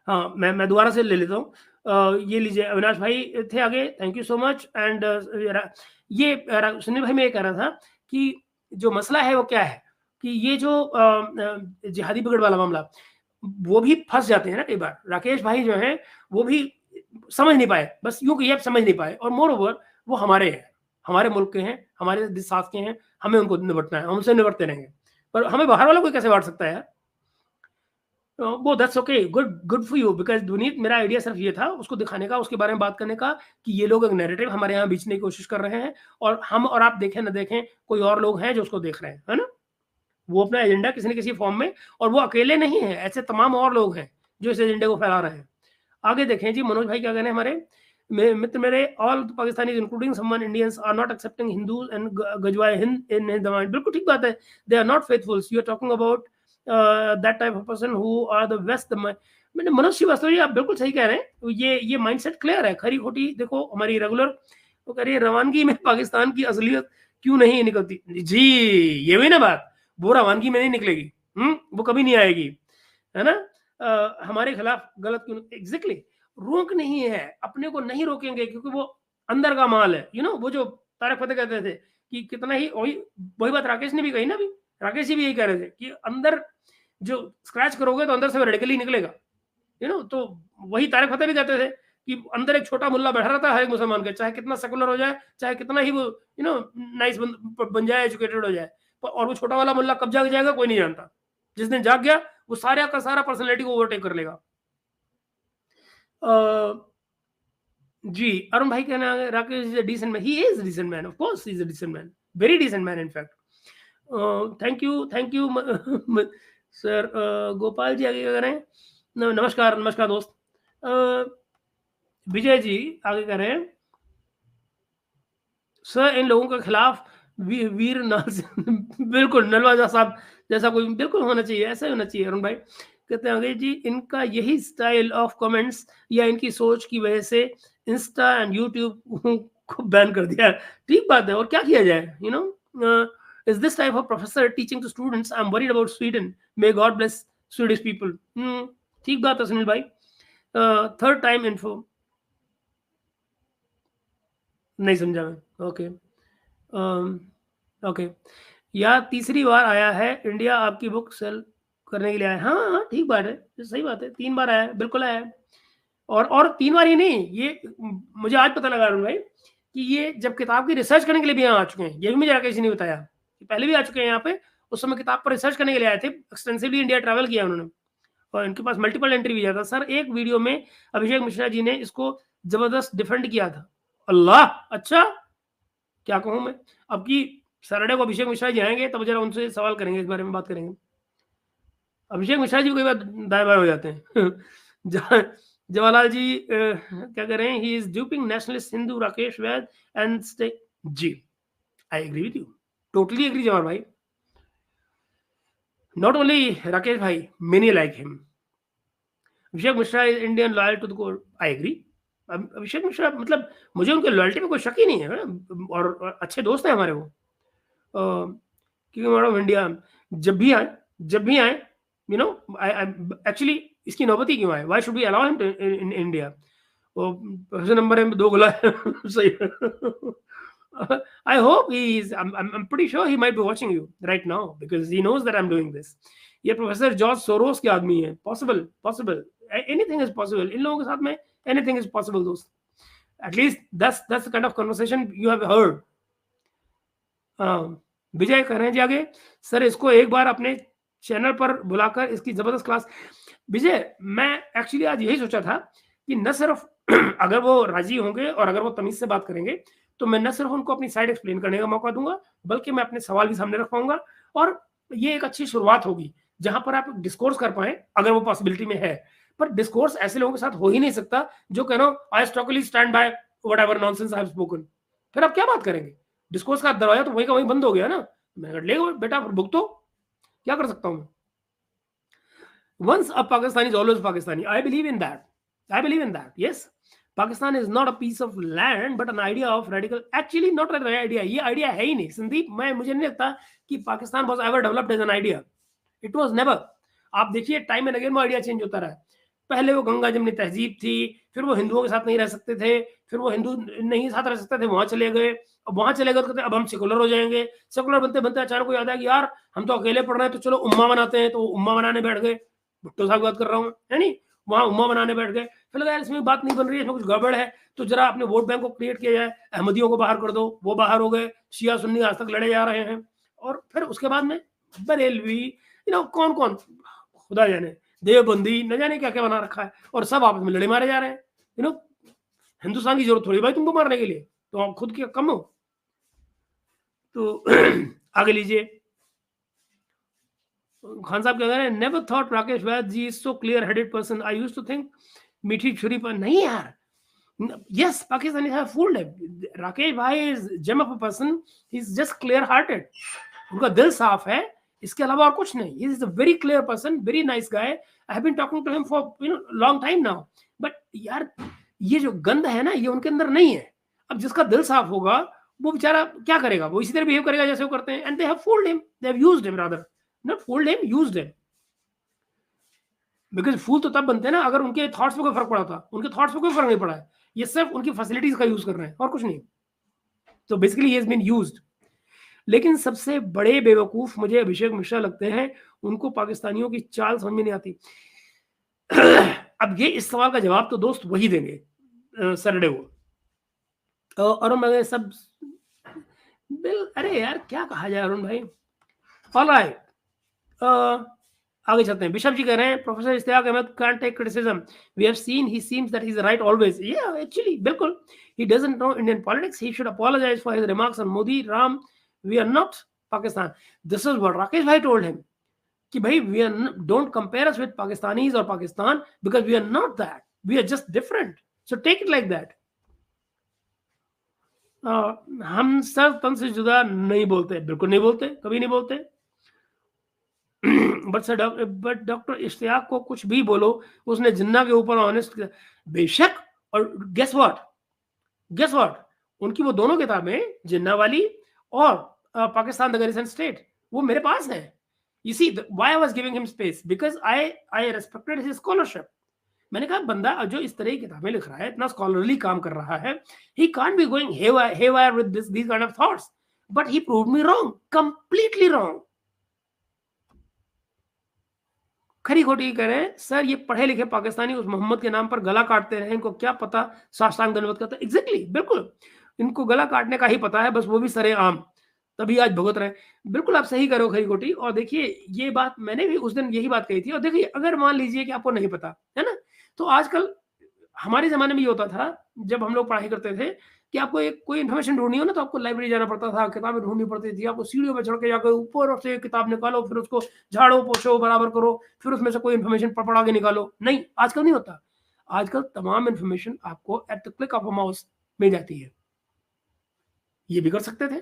हाँ, मैं दोबारा से ले लेता हूँ। ये लीजिए, अविनाश भाई थे आगे, thank you so much. And ये सुनील भाई, मैं ये कह रहा था कि जो मसला है वो क्या है कि ये जो जिहादी ब्रिगेड वाला मामला, वो भी फंस जाते हैं ना कई बार। राकेश भाई जो है वो भी समझ नहीं पाए, बस यूं कि समझ नहीं पाए, और मोर ओवर वो हमारे हैं, हमारे मुल्क के हैं, हमारे साथ के हैं, हमें उनको निपटना है, हम उनसे निपटते रहेंगे। पर हमें बाहर वालों को कैसे बांट सकता है यार? वो that's okay, good for you, because Duneet, मेरा आइडिया सिर्फ ये था उसको दिखाने का, उसके बारे में बात करने का कि ये लोग एक नैरेटिव हमारे यहाँ बेचने की कोशिश कर रहे हैं, और हम और आप देखें ना देखें, कोई और लोग हैं जो उसको देख रहे हैं, है ना। वो अपना एजेंडा किसी न किसी फॉर्म में, और वो अकेले नहीं है, ऐसे तमाम और लोग हैं जो इस एजेंडे को फैला रहे हैं। आगे देखें जी, मनोज भाई क्या कहने हमारे मित्र मेरे, all Pakistani including someone Indians are not accepting Hindus and गजवाए हिंद इन हिंद। बिल्कुल ठीक बात है, they are not faithful, you are talking about that type of person who are the worst. मैंने मनोज श्रीवास्तव जी, आप बिल्कुल सही कह रहे हैं, ये माइंडसेट क्लियर है, खरी खोटी देखो हमारी रेगुलर, वो कह रही है रवानगी में पाकिस्तान की असलियत क्यों नहीं निकलती जी, ये भी ना बात, वो रवानगी में नहीं निकलेगी, वो कभी नहीं आएगी, है ना। हमारे खिलाफ गलत क्यों, एग्जैक्टली, रोक नहीं है, अपने को नहीं रोकेंगे क्योंकि वो अंदर का माल है, वो जो तारक फतेह कहते थे कि कितना ही, वही बात राकेश ने भी कही ना, अभी राकेश जी भी यही कह रहे थे कि अंदर जो स्क्रैच करोगे तो अंदर से रेडिकल ही निकलेगा, तो वही तारक फतेह भी कहते थे कि अंदर एक छोटा मुल्ला बैठा रहता है हर एक मुसलमान के, चाहे कितना सेकुलर हो जाए, चाहे कितना ही वो नाइस बन जाए, एजुकेटेड हो जाए, और वो छोटा वाला मुल्ला कब जाग जाएगा कोई नहीं जानता। जिस दिन जाग गया वो सारा का सारा पर्सनैलिटी को ओवरटेक कर लेगा। जी, अरुण भाई कहना है Rakesh is a decent man, he is a decent man, of course he is a decent man, very decent man in fact. Thank you sir. Gopal ji आगे कह रहे हैं, नमस्कार नमस्कार दोस्त। विजय जी आगे कह रहे हैं, सर इन लोगों के खिलाफ वीर नाल से बिल्कुल नलवाजा साहब जैसा कोई बिल्कुल होना चाहिए, ऐसा ही होना चाहिए अरुण भाई। कहते हैं अंग्रेज जी, इनका यही स्टाइल ऑफ कमेंट्स या इनकी सोच की वजह से इंस्टा एंड यूट्यूब को बैन कर दिया। ठीक बात है, और क्या किया जाए, you know is this type of professor teaching to students? I am worried about Sweden, may God bless Swedish people. ठीक बात है सुनील भाई। थर्ड टाइम इन्फो नहीं समझा मैं, ओके ओके। या तीसरी बार आया है इंडिया आपकी बुक सेल करने के लिए आया। हाँ हाँ ठीक बात है, सही बात है, 3 बार आया है, बिल्कुल आया है। और 3 बार ही नहीं, ये मुझे आज पता लगा अरुण भाई कि ये जब किताब की रिसर्च करने के लिए भी यहाँ आ चुके हैं, ये भी मुझे किसी ने बताया कि पहले भी आ चुके हैं यहाँ पे। उस समय किताब पर रिसर्च करने के लिए आए थे, एक्सटेंसिवली इंडिया ट्रैवल किया उन्होंने, और इनके पास मल्टीपल एंट्री भी जाता। सर एक वीडियो में अभिषेक मिश्रा जी ने इसको जबरदस्त डिफेंड किया था। अल्लाह, अच्छा क्या कहूँ मैं। अब की सैटरडे को अभिषेक मिश्रा जी आएंगे तब जरा उनसे सवाल करेंगे, इस बारे में बात करेंगे। अभिषेक मिश्रा जी को कई बार दाएं बाएं हो जाते हैं। जवाहरलाल जी क्या कह रहे हैं, he is duping nationalist Hindu Rakesh Vaid and stay. जी I agree with you, totally agree Jawahar भाई। नॉट ओनली राकेश भाई, many like him. Abhishek Mishra is Indian loyal to the core, I agree. Abhishek Mishra मतलब मुझे उनके लॉयल्टी में कोई शक ही नहीं है, और अच्छे दोस्त हैं हमारे वो। क्योंकि मैडम इंडिया जब भी आए यू नो, एक्चुअली इसकी नौबती क्यों आए, why should we allow him in India. वो नंबर है 2 गुला सही। I hope I'm pretty sure he might be watching you right now because he knows that I'm doing this. ये प्रोफेसर जॉर्ज सोरोस के आदमी है। Possible anything is possible in लोगों के साथ में, एनीथिंग इज पॉसिबल दोस्त। At least that's the kind of conversation you have heard. विजय कह रहे हैं जी आगे, सर इसको एक बार अपने चैनल पर बुलाकर इसकी जबरदस्त क्लास। विजय मैं एक्चुअली आज यही सोचा था कि न सिर्फ अगर वो राजी होंगे और अगर वो तमीज से बात करेंगे तो मैं न सिर्फ उनको अपनी साइड एक्सप्लेन करने का मौका दूंगा, बल्कि मैं अपने सवाल भी सामने रख पाऊंगा, और ये एक अच्छी शुरुआत होगी जहां पर आप डिस्कोर्स कर पाए, अगर वो पॉसिबिलिटी में है। पर डिस्कोर्स ऐसे लोगों के साथ हो ही नहीं सकता जो कह no I stoutly stand by whatever nonsense I have spoken. फिर आप क्या बात करेंगे, डिस्कोर्स का दरवाजा तो वहीं का वहीं बंद हो गया ना। मैं ले बेटा भुगतो, क्या कर सकता हूं मैं। Once a Pakistani is always Pakistani. I believe in that. Yes, Pakistan is not a piece of land, but an idea of radical. Actually, not an idea. ये idea है ही नहीं संदीप। मुझे नहीं लगता कि Pakistan was ever developed as an idea. It was never. आप देखिए time and again वो आइडिया चेंज होता रहा। पहले वो गंगा जमनी तहजीब थी, फिर वो हिंदुओं के साथ नहीं रह सकते थे, फिर वो हिंदू नहीं साथ रह सकते थे, वहां चले गए। अब वहां चले गए तो कहते अब हम सेकुलर हो जाएंगे। सेकुलर बनते बनते अचानक को याद आया कि यार हम तो अकेले पढ़ रहे हैं, तो चलो उम्मा बनाते हैं, तो उम्मा बनाने बैठ गए। भुट्टो साहब बात कर रहा हूँ, है नहीं, वहां उम्मा बनाने बैठ गए। फिर लगा यार इसमें बात नहीं बन रही है, इसमें कुछ गड़बड़ है, तो जरा अपने वोट बैंक को क्रिएट किया जाए, अहमदियों को बाहर कर दो। वो बाहर हो गए, शिया सुन्नी आज तक लड़े जा रहे हैं। और फिर उसके बाद में बरेलवी, कौन कौन खुदा जाने, देवबंदी, न जाने क्या क्या बना रखा है, और सब आपस में लड़े मारे जा रहे हैं। हिंदुस्तान की जरूरत थोड़ी भाई तुमको मारने के लिए, तो आप खुद क्या कम हो। तो आगे लीजिए, खान साहब क्या कह रहे हैं, never thought Rakesh Vaid ji is so clear headed person, I used to think मीठी छुरी पर। नहीं यार, yes Pakistani have fooled him. Rakesh भाई is gem of a person, he is just clear hearted, उनका दिल साफ है, इसके अलावा और कुछ नहीं। He is a very clear person, very nice guy. I have been talking to him for long time now. But यार ये जो गंद है ना, ये उनके अंदर नहीं है। अब जिसका दिल साफ होगा वो बेचारा क्या करेगा, वो इसी तरह बिहेव करेगा जैसे वो करते हैं। And they have fooled him, they have used him, rather not fooled him, used him. Because फूल तो तब बनते हैं ना अगर उनके थॉट्स पे कोई फर्क पड़ा था। उनके थॉट्स पे कोई फर्क नहीं पड़ा है, ये सिर्फ उनकी फैसिलिटीज का यूज कर रहे हैं और कुछ नहीं। तो basically he has been used. लेकिन सबसे बड़े बेवकूफ मुझे अभिषेक मिश्रा लगते हैं, उनको पाकिस्तानियों की चाल समझ में नहीं आती। अब ये इस सवाल का जवाब तो दोस्त वही देंगे सैटरडे को। अरुण भाई सब अरे यार क्या कहा जाए अरुण भाई। ऑलराइट, आगे चलते हैं। बिशप जी कह रहे हैं professor Ishtiaq Ahmed can't take criticism. We have seen he seems that he's right always. Yeah, actually, बिल्कुल. He doesn't know Indian politics. He should apologize for his remarks on Modi, Ram. We are not Pakistan. This is what Rakesh bhai told him. कि भाई we are don't compare us with Pakistanis or Pakistan because we are not that. We are just different. So take it like that. हम sir तन से जुदा नहीं बोलते, बिल्कुल नहीं बोलते, कभी नहीं बोलते। बट डॉक्टर इश्तियाक को कुछ भी बोलो, उसने जिन्ना के ऊपर ऑनेस्ट बेशक। और गेस व्हाट, उनकी वो दोनों किताबें, जिन्ना वाली और पाकिस्तान द गैरिसन स्टेट, वो मेरे पास है। You see why I was giving him space, because I respected his scholarship. मैंने कहा बंदा जो इस तरह की किताबें लिख रहा है, इतना स्कॉलरली काम कर रहा है, he can't be going haywire with these kind of thoughts, but he proved me wrong, completely wrong. खरी खोटी कह रहे हैं सर, ये पढ़े लिखे पाकिस्तानी उस मोहम्मद के नाम पर गला काटते रहे, इनको क्या पता साष्टांग दंडवत करता है। एग्जैक्टली, बिल्कुल, इनको गला काटने का ही पता है, बस वो भी सरे आम, तभी आज भुगत रहे। बिल्कुल आप सही करो खरी खोटी। और देखिए ये बात मैंने भी उस दिन यही बात कही थी। और देखिए अगर मान लीजिए कि आपको नहीं पता है ना, तो आजकल हमारे ज़माने में ये होता था, जब हम लोग पढ़ाई करते थे, कि आपको एक कोई इन्फॉर्मेशन ढूँढनी हो ना, तो आपको लाइब्रेरी जाना पड़ता था, किताबें ढूँढनी पड़ती थी, आपको सीढ़ियों पे चढ़ के जाकर ऊपर से किताब निकालो, फिर उसको झाड़ो, पोंछो, बराबर करो, फिर उसमें से कोई इन्फॉर्मेशन पढ़ के निकालो। नहीं, आजकल नहीं होता। आजकल तमाम इन्फॉर्मेशन आपको at the click of a mouse मिल जाती है। ये भी कर सकते थे।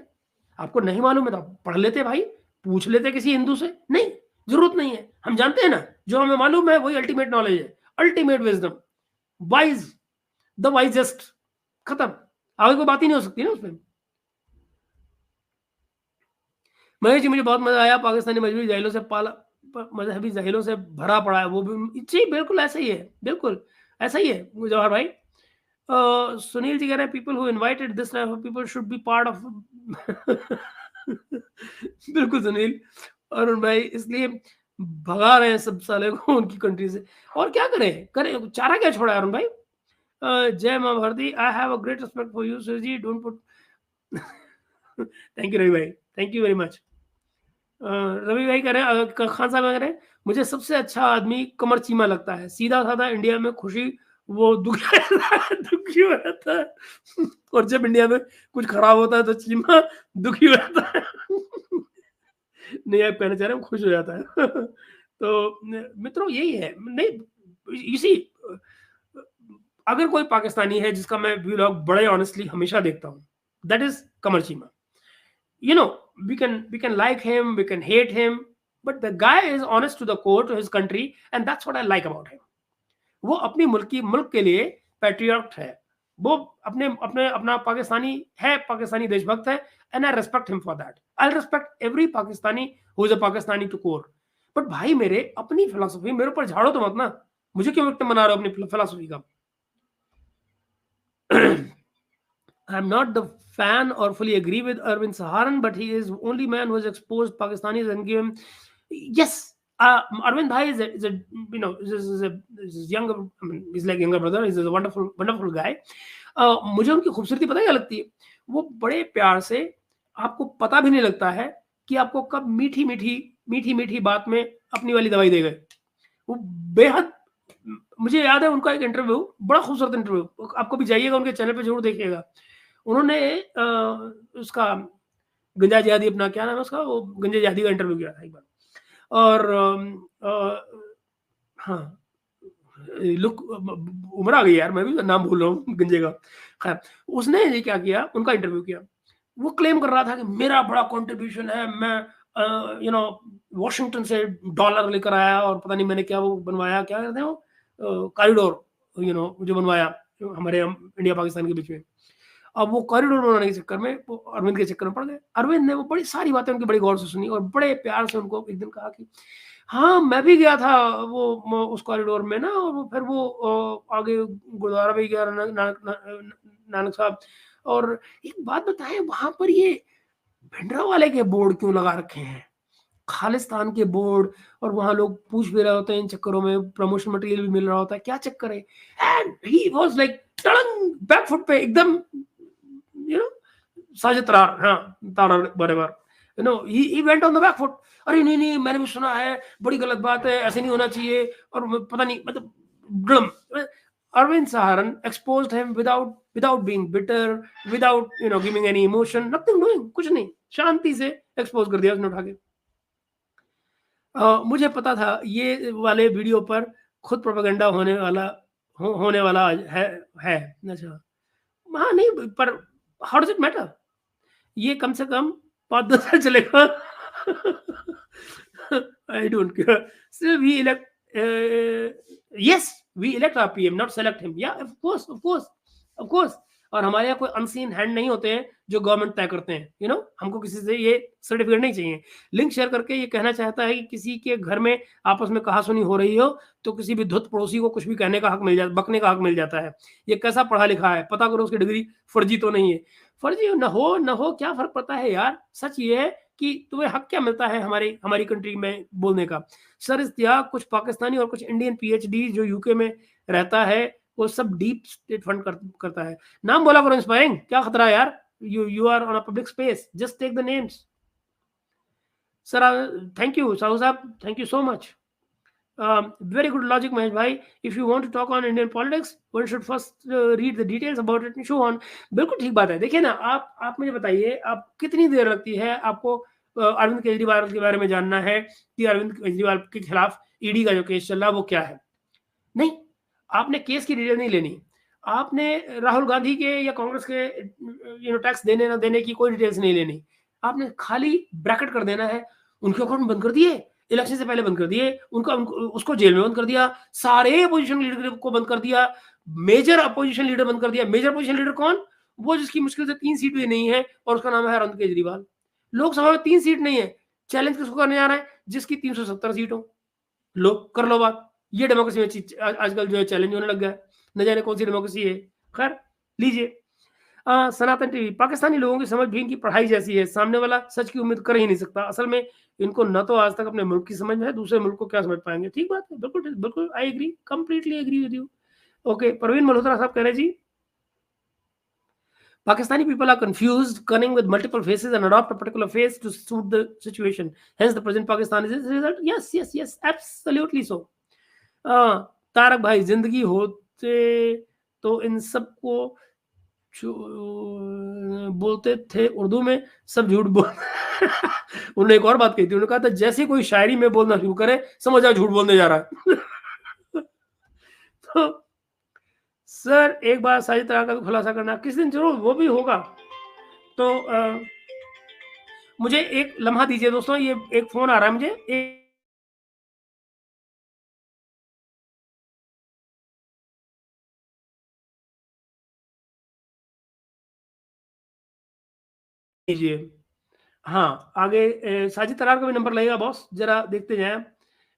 आपको नहीं मालूम है तो आप पढ़ लेते भाई, पूछ लेते किसी हिंदू से। नहीं, ज़रूरत नहीं है। हम जानते हैं ना, जो हमें मालूम है वही अल्टीमेट नॉलेज है, ultimate wisdom, wise, the wisest, खत्म। आगे कोई बात ही नहीं हो सकती ना उसमें। महेश जी, मुझे बहुत मजा आया। पाकिस्तानी मजहबी जाहिलों से मजहबी जाहिलों से भरा पड़ा है वो भी। जी बिल्कुल ऐसा ही है, बिल्कुल ऐसा ही है जवाहर भाई। सुनील जी कह रहे हैं people who invited this type of people should be part of बिल्कुल सुनील। अरुण भाई इसलिए भगा रहे हैं सब साले को उनकी कंट्री से। और क्या करें, चारा क्या छोड़ा है अरुण भाई। जय मां Bharati, I have a great respect for you Suji, don't put thank you Ravi भाई, thank you very much. Ravi भाई कह रहे हैं, खान साहब कह रहे हैं, मुझे सबसे अच्छा आदमी कमर चीमा लगता है, सीधा साधा, इंडिया में खुशी वो दुखी दुखी हो जाता है, और जब इंडिया में कुछ खराब होता है तो चीमा दुखी हो जाता है। नहीं आप कहना चाह रहे हैं खुश हो जाता है। तो मित्रों यही है। नहीं इसी, अगर कोई पाकिस्तानी है जिसका मैं व्लॉग बड़े ऑनेस्टली हमेशा देखता हूँ, that is Qamar Cheema. You know, we can like him, we can hate him, but the guy is honest to the core, to his country, and that's what I like about him. वो अपनी मुल्क के लिए patriot है, वो अपने अपने अपना पाकिस्तानी है, पाकिस्तानी देशभक्त है, and I respect him for that. I respect every Pakistani who is a Pakistani to core. But भाई मेरे अपनी फिलोसफी मेरे ऊपर झाड़ो तो मत ना, मुझे क्यों विक्टिम बना रहे हो अपनी फिलोसफी का। I'm not the fan or fully agree with Arvind Saharan, but he is only man who has exposed Pakistanis and given. Yes, Arvind Bhai is a you know is a younger. I mean, he's like younger brother. He's a wonderful guy. मुझे उनकी खूबसूरती पता क्या लगती है, वो बड़े प्यार से, आपको पता भी नहीं लगता है कि आपको कब मीठी मीठी बात में अपनी वाली दवाई दे गए। वो बेहद, मुझे याद है उनका एक इंटरव्यू, बड़ा खूबसूरत इंटरव्यू, आपको भी जाइएगा उनके चैनल पे जरूर देखिएगा। उन्होंने उसका गंजा जिहादी, अपना क्या नाम है उसका, वो गंजा जिहादी का इंटरव्यू किया था एक बार। और हाँ, लुक उम्र आ गई यार, मैं भी नाम भूल रहा हूँ गंजे का। खैर उसने ये क्या किया, उनका इंटरव्यू किया, वो क्लेम कर रहा था कि मेरा बड़ा कंट्रीब्यूशन है, मैं वॉशिंगटन से डॉलर लेकर आया और पता नहीं मैंने क्या वो बनवाया, क्या कहते हैं वो कॉरिडोर, जो बनवाया हमारे इंडिया पाकिस्तान के बीच में। अब वो कॉरिडोर बनाने के चक्कर में वो अरविंद के चक्कर में पड़ गए। अरविंद ने वो बड़ी सारी बातें उनकी बड़ी गौर से सुनी और बड़े प्यार से उनको एक दिन कहा कि हाँ मैं भी गया था वो उस कॉरिडोर में ना, और फिर वो आगे गुरुद्वारा भी गया नानक साहब। और एक बात बताएं, वहां पर ये भिंडरावाले के बोर्ड क्यों लगा रखे हैं, खालिस्तान के बोर्ड, और वहां लोग पूछ भी रहे होते हैं इन चक्करों में, प्रमोशन मटेरियल भी मिल रहा होता है, क्या चक्कर है। And he was like turning back foot पे एकदम, साजिद तरार, हाँ तारा बराबर, he went on the back foot. अरे नहीं मैंने भी सुना है, बड़ी गलत बात है, ऐसे नहीं होना चाहिए, और पता नहीं, मतलब Arvind Saharan exposed him without being bitter, without giving any emotion, nothing doing, कुछ नहीं, शांति से एक्सपोज कर दिया उसने उठा के। मुझे पता था ये वाले वीडियो पर खुद प्रोपेगेंडा होने वाला है। अच्छा हाँ, नहीं पर हाउ डज इट मैटर? ये कम से कम 5-10 साल चलेगा। I don't care. Still we elect, yes, we elect our PM, not select him. Yeah of course, of course, of course. और हमारे यहाँ कोई अनसीन हैंड नहीं होते हैं जो गवर्नमेंट तय करते हैं, यू नो। हमको किसी से ये सर्टिफिकेट नहीं चाहिए। लिंक शेयर करके ये कहना चाहता है कि किसी के घर में आपस में कहा-सुनी हो रही हो, तो किसी भी धुत पड़ोसी को कुछ भी कहने का हक मिल जाता, बकने का हक मिल जाता है। ये कैसा पढ़ा लिखा है, पता करो उसकी डिग्री फर्जी तो नहीं है। फर्जी न हो क्या फ़र्क पड़ता है यार? सच ये है कि तुम्हें हक क्या मिलता है हमारी कंट्री में बोलने का? सर इश्तियाक, कुछ पाकिस्तानी और कुछ इंडियन पीएचडी जो यूके में रहता है, वो सब डीप स्टेट फंड करता है। नाम बोला करो इंस्पायरिंग, क्या खतरा है यार? You are on a public space, just take the names. Sir thank you Sahu साहब, thank you so much. Very good logic, Mahesh bhai. If you want to talk on Indian politics, one should first read the details about it and so on. बिल्कुल ठीक बात है। देखिए ना, आप मुझे बताइए, आप कितनी देर लगती है आपको अरविंद केजरीवाल के बारे में जानना है कि अरविंद केजरीवाल के खिलाफ ईडी का जो केस चल रहा है वो क्या है? नहीं, आपने केस की डिटेल नहीं लेनी। आपने राहुल गांधी के या कांग्रेस के टैक्स देने ना देने की कोई डिटेल्स नहीं लेनी। आपने खाली ब्रैकेट कर देना है, उनके अकाउंट बंद कर दिए, इलेक्शन से पहले बंद कर दिए, उसको जेल में बंद कर दिया, सारे अपोजिशन लीडर को बंद कर दिया, मेजर अपोजिशन लीडर बंद कर दिया। मेजर अपोजिशन लीडर कौन? वो जिसकी मुश्किल से 3 सीट भी नहीं है और उसका नाम है अरविंद केजरीवाल। लोकसभा में 3 सीट नहीं है, चैलेंज किसको करने जा रहा है? जिसकी 370 सीट हो। लो, कर लो बात। ये डेमोक्रेसी में आजकल जो है चैलेंज होने लग गया है। न जाने कौन सी डेमोक्रेसी है। खैर, लीजिए। सनातन टीवी, पाकिस्तानी लोगों की समझ भी इनकी पढ़ाई जैसी है, सामने वाला सच की उम्मीद कर ही नहीं सकता। असल में इनको न तो आज तक अपने मुल्क की समझ में है, दूसरे मुल्क को क्या समझ पाएंगे। ठीक बात है, बिल्कुल बिल्कुल, I agree, completely agree with you. Okay, Parveen Malhotra साहब कह रहे जी, Pakistani people are confused, cunning with multiple faces and adopt a particular face to suit the situation. Hence, the present Pakistan is the result. Yes, absolutely so. Tarak भाई, जिंदगी होते तो इन सबको बोलते थे उर्दू में, सब झूठ बोल। उन्होंने एक और बात कही थी, उन्होंने कहा था जैसे कोई शायरी में बोलना शुरू करे, समझ आ झूठ बोलने जा रहा है। तो सर एक बार सारी तरह का भी खुलासा करना किस दिन, जरूर, वो भी होगा। तो मुझे एक लम्हा दीजिए दोस्तों, ये एक फोन आ रहा है मुझे। लीजिए। हाँ, आगे साजिद तरार का भी नंबर लगेगा बॉस, जरा देखते जाएं।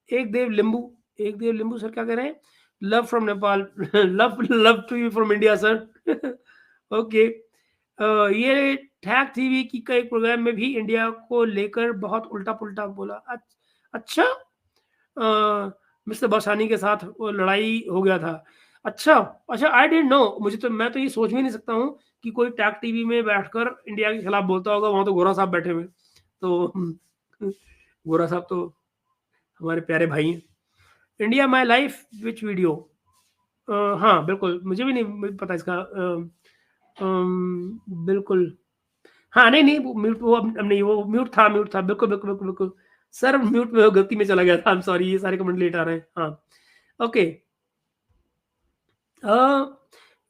एक देव लिंबू सर क्या कह रहे हैं? Love from Nepal. Love to you from India sir. Okay. ये ठैक टीवी की कई प्रोग्राम में भी इंडिया को लेकर बहुत उल्टा पुल्टा बोला। अच्छा, मिस्टर बरसानी के साथ वो लड़ाई हो गया था। अच्छा, आई डिडंट नो। मैं तो ये सोच भी नहीं सकता हूँ कि कोई टैग टीवी में बैठकर इंडिया के खिलाफ बोलता होगा। वहां तो गोरा साहब बैठे हुए, तो गोरा साहब तो हमारे प्यारे भाई हैं। India my life which video? हाँ बिल्कुल, मुझे भी नहीं पता इसका। बिल्कुल, हाँ, नहीं वो म्यूट, वो अब नहीं, वो म्यूट था, बिल्कुल सर, म्यूट में गलती में चला गया था। आई एम सॉरी, ये सारे कमेंट लेट आ रहे हैं। हाँ, okay.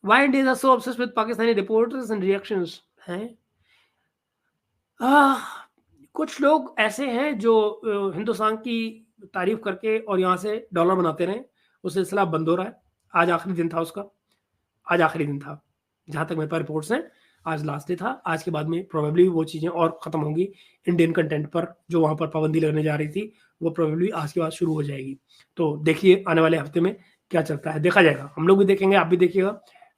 Why Indians are so obsessed with Pakistani reporters and reactions हैं? कुछ लोग ऐसे हैं जो हिंदुस्तान की तारीफ करके और यहाँ से डॉलर बनाते रहे। वो सिलसिला बंद हो रहा है। आज आखिरी दिन था उसका, आज आखिरी दिन था, जहाँ तक मेरे पास रिपोर्ट्स हैं। आज लास्ट डे था। आज के बाद में प्रोबेबली वो चीज़ें और ख़त्म होंगी। इंडियन कंटेंट पर जो वहाँ पर पाबंदी लगने जा रही थी, वो प्रोबेबली आज के बाद शुरू हो जाएगी। तो देखिए आने वाले हफ्ते में क्या चलता है, देखा जाएगा। हम लोग भी देखेंगे, आप भी देखिएगा,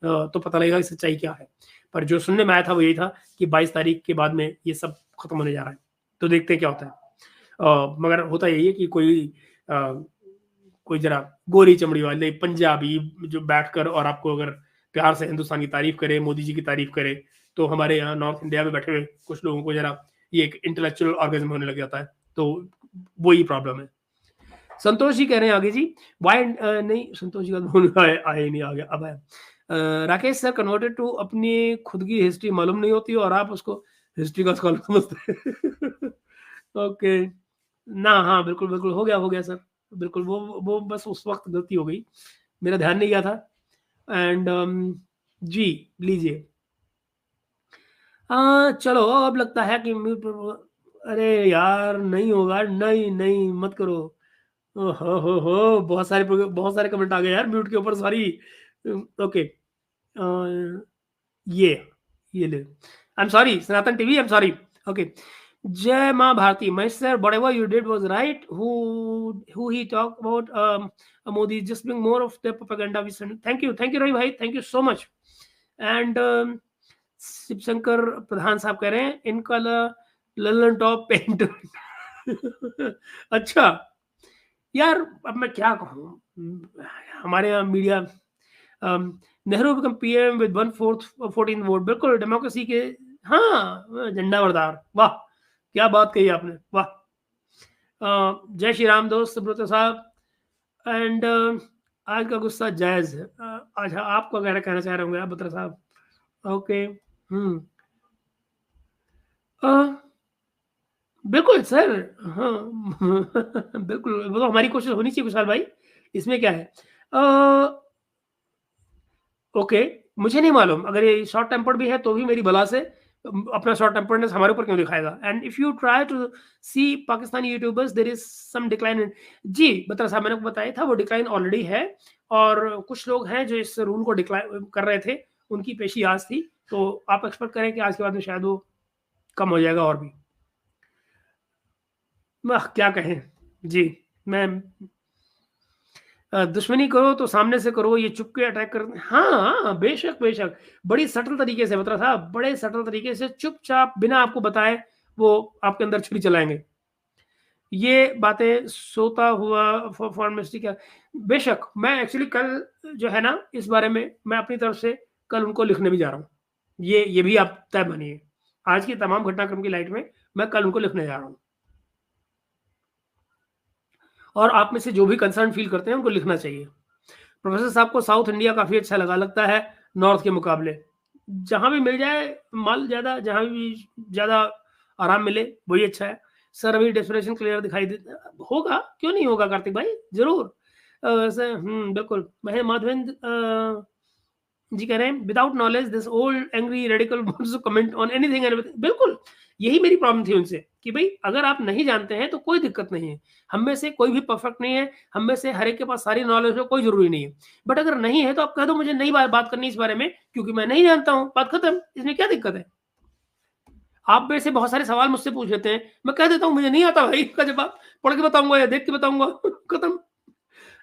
तो पता लगेगा कि सच्चाई क्या है। पर जो सुनने में आया था वो यही था कि 22 तारीख के बाद में ये सब खत्म होने जा रहा है। तो देखते हैं क्या होता है। मगर होता यही है कि कोई जरा गोरी चमड़ी वाले पंजाबी जो बैठकर और आपको अगर प्यार से हिंदुस्तान की तारीफ करे, मोदी जी की तारीफ करे, तो हमारे यहाँ नॉर्थ इंडिया में बैठे हुए कुछ लोगों को जरा ये एक इंटेलेक्चुअल ऑर्गेनिज्म होने लग जाता है। तो वही प्रॉब्लम है। संतोष जी कह रहे हैं आगे जी, वाई नहीं, संतोष जी का आए नहीं, आ गया अब आया। राकेश सर, कन्वर्टेड टू अपनी खुद की हिस्ट्री मालूम नहीं होती और आप उसको हिस्ट्री का स्कॉलर समझते हैं। ओके ना, हाँ बिल्कुल हो गया सर, बिल्कुल। वो बस उस वक्त गलती हो गई, मेरा ध्यान नहीं गया था। एंड जी लीजिए। चलो अब लगता है कि अरे यार नहीं होगा, नहीं नहीं मत करो। हो बहुत सारे कमेंट आ गए यार म्यूट के ऊपर, सॉरी। ओके, ये ले, आई am sorry Sanatan TV, I am sorry. Okay, जय माँ Bharti, my sir, whatever you did was right. Who he talked about Modi, just bring more of the propaganda we send. Thank you Ravi भाई, thank you so much. And Shivshankar प्रधान साहब कह रहे हैं इनका Lalan top paint. अच्छा यार, अब मैं क्या कहूँ, हमारे यहाँ media, Nehru become PM with 1/4 vote, बिल्कुल डेमोक्रेसी के, हाँ झंडा बरदार, वाह क्या बात कही आपने, वाह। जय श्री राम दोस्त सुब्रत साहब। एंड आज का गुस्सा जायज है। अच्छा आपको क्या कहना चाह रहे होंगे आप बत्रा साहब? ओके, बिल्कुल सर, हाँ। बिल्कुल, वो तो हमारी कोशिश होनी चाहिए विशाल भाई, इसमें क्या है। ओके, मुझे नहीं मालूम, अगर ये शॉर्ट टेम्पर्ड भी है तो भी मेरी बला से अपना शॉर्ट टेम्पर्डनेस हमारे ऊपर क्यों दिखाएगा। And if you try to see Pakistani youtubers, there is some decline in, ji Batra साहब मैंने आपको बताया था वो डिक्लाइन ऑलरेडी है, और कुछ लोग हैं जो इस रूल को डिक्लाइन कर रहे थे, उनकी पेशी आज थी, तो आप एक्सपेक्ट करें कि आज के बाद में शायद वो कम हो जाएगा और भी। क्या कहें जी, मैं दुश्मनी करो तो सामने से करो, ये चुप के अटैक कर, हाँ बेशक बेशक, बड़ी सटल तरीके से बता साहब, बड़े सटल तरीके से चुपचाप बिना आपको बताए वो आपके अंदर छुरी चलाएंगे। ये बातें सोता हुआ फॉर्मेलिटी क्या, बेशक मैं एक्चुअली कल जो है ना इस बारे में मैं अपनी तरफ से कल उनको लिखने भी जा रहा हूँ, ये भी आप तय मानिए, आज की तमाम घटनाक्रम की लाइट में मैं कल उनको लिखने जा रहा हूँ, और आप में से जो भी कंसर्न फील करते हैं उनको लिखना चाहिए। प्रोफेसर साहब को साउथ इंडिया काफ़ी अच्छा लगता है नॉर्थ के मुकाबले, जहाँ भी मिल जाए माल ज़्यादा, जहाँ भी ज़्यादा आराम मिले वही अच्छा है। सर अभी डेस्परेशन क्लियर दिखाई देता होगा, क्यों नहीं होगा कार्तिक भाई, जरूर। सर बिल्कुल। महेंद्र माधवेंद्र जी कह रहे हैं without knowledge this old angry radical wants to comment on anything and everything. बिल्कुल यही मेरी प्रॉब्लम थी उनसे कि भाई अगर आप नहीं जानते हैं तो कोई दिक्कत नहीं है, हम में से कोई भी परफेक्ट नहीं है, हम में से हर एक के पास सारी नॉलेज हो, कोई जरूरी नहीं है, बट अगर नहीं है तो आप कह दो मुझे नहीं बात करनी इस बारे में क्योंकि मैं नहीं जानता हूं, बात खत्म, इसमें क्या दिक्कत है। आप मेरे से बहुत सारे सवाल मुझसे पूछ लेते हैं, मैं कह देता हूँ मुझे नहीं आता भाई, इसका जवाब पढ़ के बताऊंगा या देख के बताऊंगा, खत्म।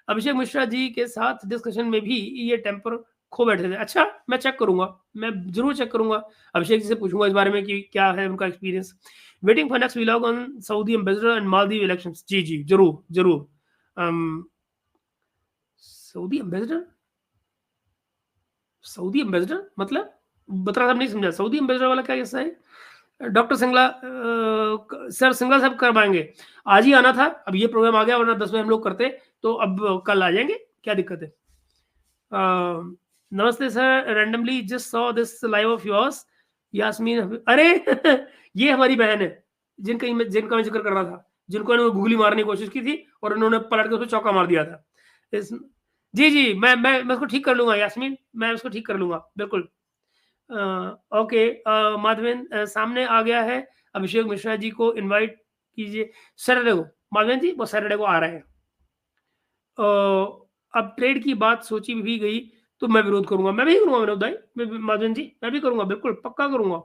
अभिषेक मिश्रा जी के साथ डिस्कशन में भी ये टेम्पर खो बैठे थे। अच्छा मैं चेक करूंगा, मैं जरूर चेक करूंगा, अभिषेक जी से पूछूंगा इस बारे में कि क्या है उनका experience. Waiting for next vlog on Saudi ambassador and Maldives elections. जी जी जरूर जरूर। सऊदी एम्बेसडर, सऊदी एम्बेसडर मतलब बता साहब नहीं समझा, सऊदी एम्बेसडर वाला क्या किस्सा है। डॉक्टर सिंगला सर सिंगला साहब करवाएंगे, आज ही आना था, अब ये प्रोग्राम आ गया, वरना 10 बजे हम लोग करते, तो अब कल आ जाएंगे, क्या दिक्कत है। नमस्ते sir, randomly just saw this live of yours, Yasmeen. अरे ये हमारी बहन है जिनका मैं जिक्र कर रहा था, जिनको इन्होंने गुगली मारने की कोशिश की थी और इन्होंने पलट के उसको चौका मार दिया था। जी जी मैं उसको ठीक कर लूंगा यास्मीन, मैं उसको ठीक कर लूंगा बिल्कुल। ओके माधवेंद्र सामने आ गया है, अभिषेक मिश्रा जी को इनवाइट कीजिए सैटरडे को। माधवेंद्र जी वो सैटरडे को आ रहे हैं। अब ट्रेड की बात सोची भी गई तो मैं विरोध करूंगा, मैं भी करूंगा विनोद भाई, माधवेंद्र जी मैं भी करूंगा, बिल्कुल पक्का करूंगा,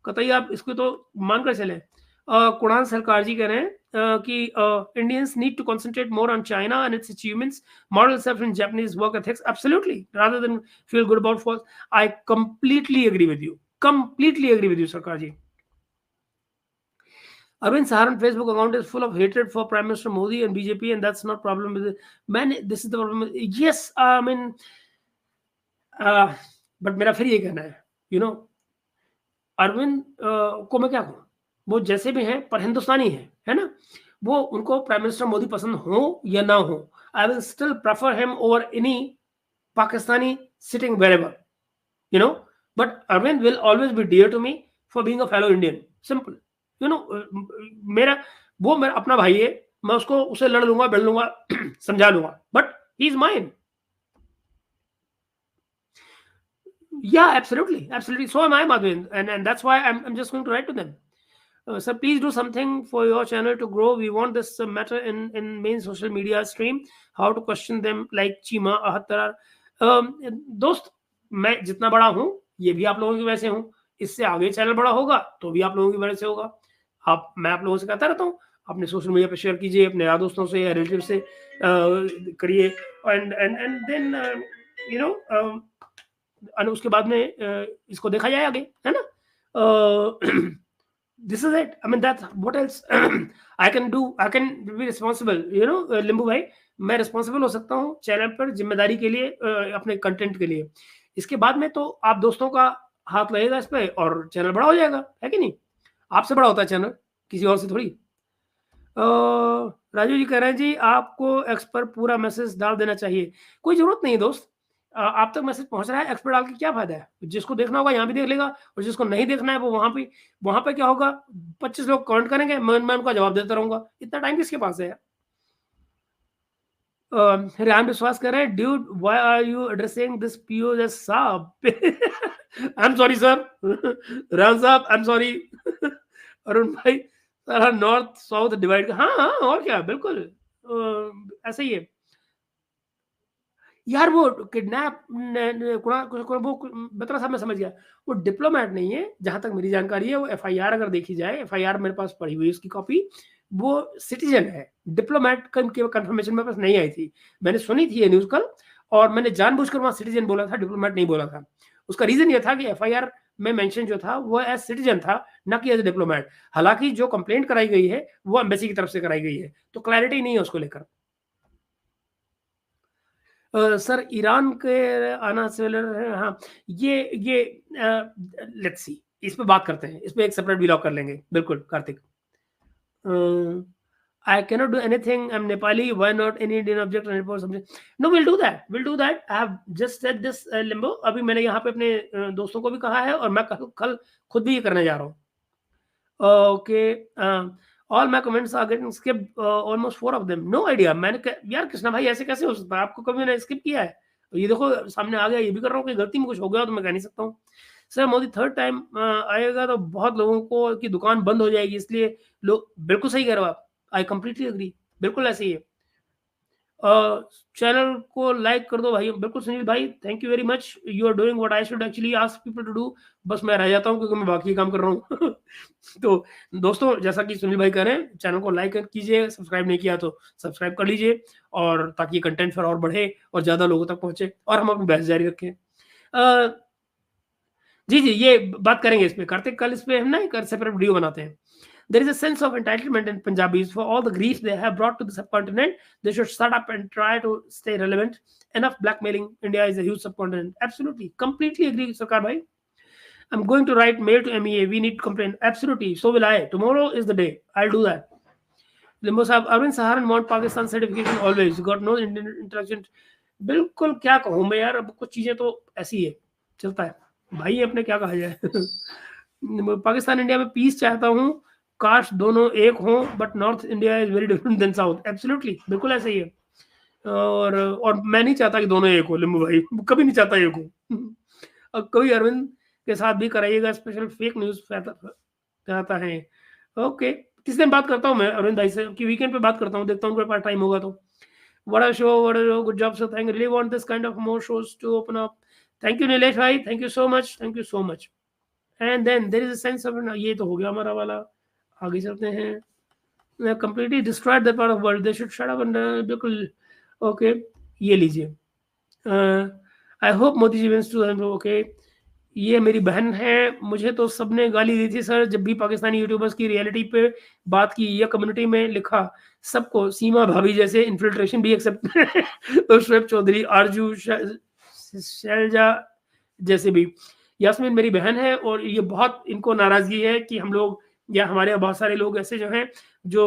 कतई आप इसको तो मानकर चले। कुणाल सरकार जी कह रहे हैं कि Indians need to concentrate more on China and its achievements, model self in Japanese work ethics, absolutely, rather than feel good about false. I completely agree with you, completely agree with you सरकार जी। Arvind Saharan Facebook account is full of hatred for Prime Minister Modi and BJP, and that's not problem with it. Man, this is the problem. Yes, I mean, but मेरा फिर ये कहना है, you know, Arvind को मैं क्या कहूँ, वो जैसे भी हैं पर हिंदुस्तानी है ना, वो उनको प्राइम मिनिस्टर मोदी पसंद हो या ना हो, I will still prefer him over any Pakistani sitting wherever, you know, but Arvind will always be dear to me for being a fellow Indian, simple, you know, मेरा अपना भाई है, मैं उसको उसे लड़ लूंगा, बैठ लूंगा, समझा लूंगा, but he is mine. Yeah, absolutely, absolutely. So am I, Madhvin, and that's why I'm just going to write to them. Sir, please do something for your channel to grow. We want this matter in main social media stream. How to question them like Chima Ahattara. दोस्त, मैं जितना बड़ा हूँ ये भी आप लोगों की वजह से हूँ. इससे आगे चैनल बड़ा होगा तो भी आप लोगों की वजह से होगा. मैं आप लोगों से कहता रहता हूँ, अपने सोशल मीडिया पे शेयर कीजिए, अपने यार दोस्तों से या रिलेटिव से करिए. एंड देन यू नो उसके बाद में इसको देखा जाए आगे, है ना. This is it. I mean, that's what else I can do. I can be responsible, लिंबू भाई, मैं रिस्पॉन्सिबल हो सकता हूँ चैनल पर जिम्मेदारी के लिए, अपने कंटेंट के लिए. इसके बाद में तो आप दोस्तों का हाथ लगेगा इस पे और चैनल बड़ा हो जाएगा, है कि नहीं. आपसे बड़ा होता है चैनल, किसी और से थोड़ी. राजू जी कह रहे हैं जी आपको एक्स पर पूरा मैसेज डाल देना चाहिए. कोई जरूरत नहीं है दोस्त. आप तक मैसेज पहुंच रहा है, एक्स पर डाल के क्या फायदा है. जिसको देखना होगा यहाँ भी देख लेगा, और जिसको नहीं देखना है वो वहां पे क्या होगा, 25 लोग कमेंट करेंगे, मैं उनका जवाब देता रहूंगा. इतना टाइम किसके पास है. राम विश्वास कर रहे हैं, dude why are you addressing this PO as साहब. I am sorry sir. Ram साहब आई एम सॉरी. अरुण भाई सारा नॉर्थ साउथ डिवाइड. हाँ हाँ, और क्या, बिल्कुल ऐसा ही है यार. वो किडनैप वो बत्रा साहब, मैं समझ गया, वो डिप्लोमेट नहीं है जहां तक मेरी जानकारी है. वो एफआईआर अगर देखी जाए, एफआईआर मेरे पास पड़ी हुई है उसकी कॉपी, वो सिटीजन है. डिप्लोमेट का कंफर्मेशन मेरे पास नहीं आई थी. मैंने सुनी थी ये न्यूज कल, और मैंने जानबूझकर वहां सिटीजन बोला था, डिप्लोमेट नहीं बोला था. उसका रीजन ये था कि एफआईआर में मेंशन जो था वो एज सिटीजन था, ना कि एज डिप्लोमेट. हालांकि जो कंप्लेंट कराई गई है वो एम्बेसी की तरफ से कराई गई है, तो क्लैरिटी नहीं है उसको लेकर. सर ईरान के आना से हाँ, ये लेट्स सी, इस पे बात करते हैं, इस पे एक सेपरेट व्लॉग कर लेंगे. बिल्कुल Kartik. I cannot do anything. I'm Nepali. Why not any Indian object and report something? No, we'll do that. We'll do that. I have just said this, Limbo. अभी मैंने यहाँ पे अपने दोस्तों को भी कहा है, और मैं कल खुद भी ये करने जा रहा हूँ. Okay. All my comments are getting skipped. Almost 4 of them. No idea. मैंने यार कृष्णा भाई ऐसे कैसे हो सकता है, आपको कभी मैंने स्किप किया है. ये देखो सामने आ गया, ये भी कर रहा हूँ कि गलती में कुछ हो गया तो मैं कह नहीं सकता हूँ. सर मोदी थर्ड टाइम आएगा तो बहुत लोगों को की दुकान बंद हो जाएगी, इसलिए लोग. बिल्कुल सही कह रहे हो आप. I completely agree. बिल्कुल ऐसे ही है. चैनल को लाइक कर दो भाई. बिल्कुल सुनील भाई, thank you very much. You are doing what I should actually ask people to do. बस मैं रह जाता हूँ क्योंकि मैं बाकी काम कर रहा हूँ. तो दोस्तों, जैसा कि सुनील भाई कह रहे हैं, चैनल को लाइक कीजिए, सब्सक्राइब नहीं किया तो सब्सक्राइब कर लीजिए, और ताकि कंटेंट फिर और बढ़े और ज्यादा लोगों तक पहुंचे, और हम अपनी बहस जारी रखें. जी जी, ये बात करेंगे इस पे कार्तिक. कल इस पे हम ना एक सेपरेट वीडियो बनाते हैं. There is a sense of entitlement in Punjabis for all the grief they have brought to the subcontinent. They should start up and try to stay relevant. Enough blackmailing. India is a huge subcontinent. Absolutely. Completely agree, Sarkar bhai. I'm going to write mail to MEA. We need to complain. Absolutely. So will I. Tomorrow is the day. I'll do that. Limbo sahab, Arvind Saharan want Pakistan certification always. Got no Indian interaction. बिल्कुल, क्या कहूँ मैं यार. अब कुछ चीजें तो ऐसी है, चलता है भाई, अपने क्या कहा जाए. पाकिस्तान इंडिया में पीस चाहता हूँ, काश दोनों एक हों, but north India is very different than south. Absolutely, बिल्कुल ऐसे ही है. और मैं नहीं चाहता कि दोनों एक हो, लिंबू भाई, कभी नहीं चाहता एक हो. अब कभी अरविंद के साथ भी कराइएगा स्पेशल फेक न्यूज फैलाता है. ओके, किस दिन बात करता हूँ मैं अरविंद भाई से, कि वीकेंड पे बात करता हूँ, देखता हूँ उनके पास टाइम होगा तो. What a show, good job, sir. Thank you. Really want this kind of more shows to open up. Thank you, Nilesh bhai. Thank you so much. Thank you so much. And then there is a sense of, ये तो हो गया हमारा वाला. आगे चलते हैं. They have completely destroyed that part of the world. They should shut up and बिल्कुल. Okay, ये लीजिए. I hope Modi ji wins to them. Okay. ये मेरी बहन है, मुझे तो सबने गाली दी थी सर जब भी पाकिस्तानी यूट्यूबर्स की रियलिटी पे बात की, या कम्युनिटी में लिखा सबको सीमा भाभी जैसे इन्फिल्ट्रेशन भी एक्सेप्ट. तो शुएब चौधरी, आरजू, शैलजा जैसे भी. यास्मीन मेरी बहन है, और ये बहुत इनको नाराजगी है कि हम लोग, या हमारे बहुत सारे लोग ऐसे जो हैं जो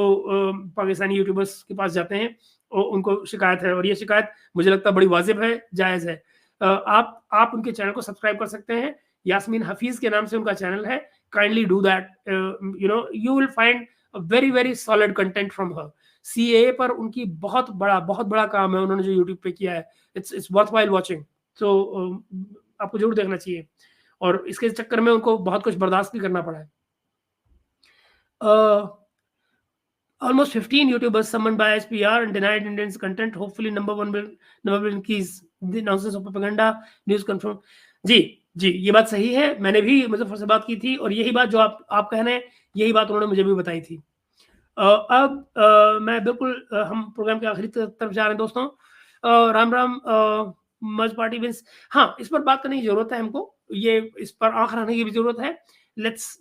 पाकिस्तानी यूट्यूबर्स के पास जाते हैं, और उनको शिकायत है, और ये शिकायत मुझे लगता है बड़ी वाजिब है, जायज़ है. आप उनके चैनल को सब्सक्राइब कर सकते हैं. यास्मीन हफीज के नाम से उनका चैनल है. Kindly do that. You will find a very very solid content from her. CAA पर उनकी बहुत बड़ा काम है उन्होंने जो यूट्यूब पे किया है. It's worthwhile watching. So आपको जरूर देखना चाहिए, और इसके चक्कर में उनको बहुत कुछ बर्दाश्त भी करना पड़ा है। Almost 15 YouTubers summoned by SPR and denied Indians content. Hopefully, number one will increase the nonsense of propaganda. News confirmed. जी, ये बात सही है। मैंने भी मुजफ्फर से बात की थी, और यही बात जो आप कह रहे हैं, यही बात उन्होंने मुझे भी बताई थी। अब मैं बिल्कुल हम प्रोग्राम के आखिरी तरफ जा रहे हैं दोस्तों। राम राम मज पार्टी विंस। हाँ, इस पर बात करने की जरूरत है हमको, ये इस पर आंख रखने की भी जरूरत है। Let's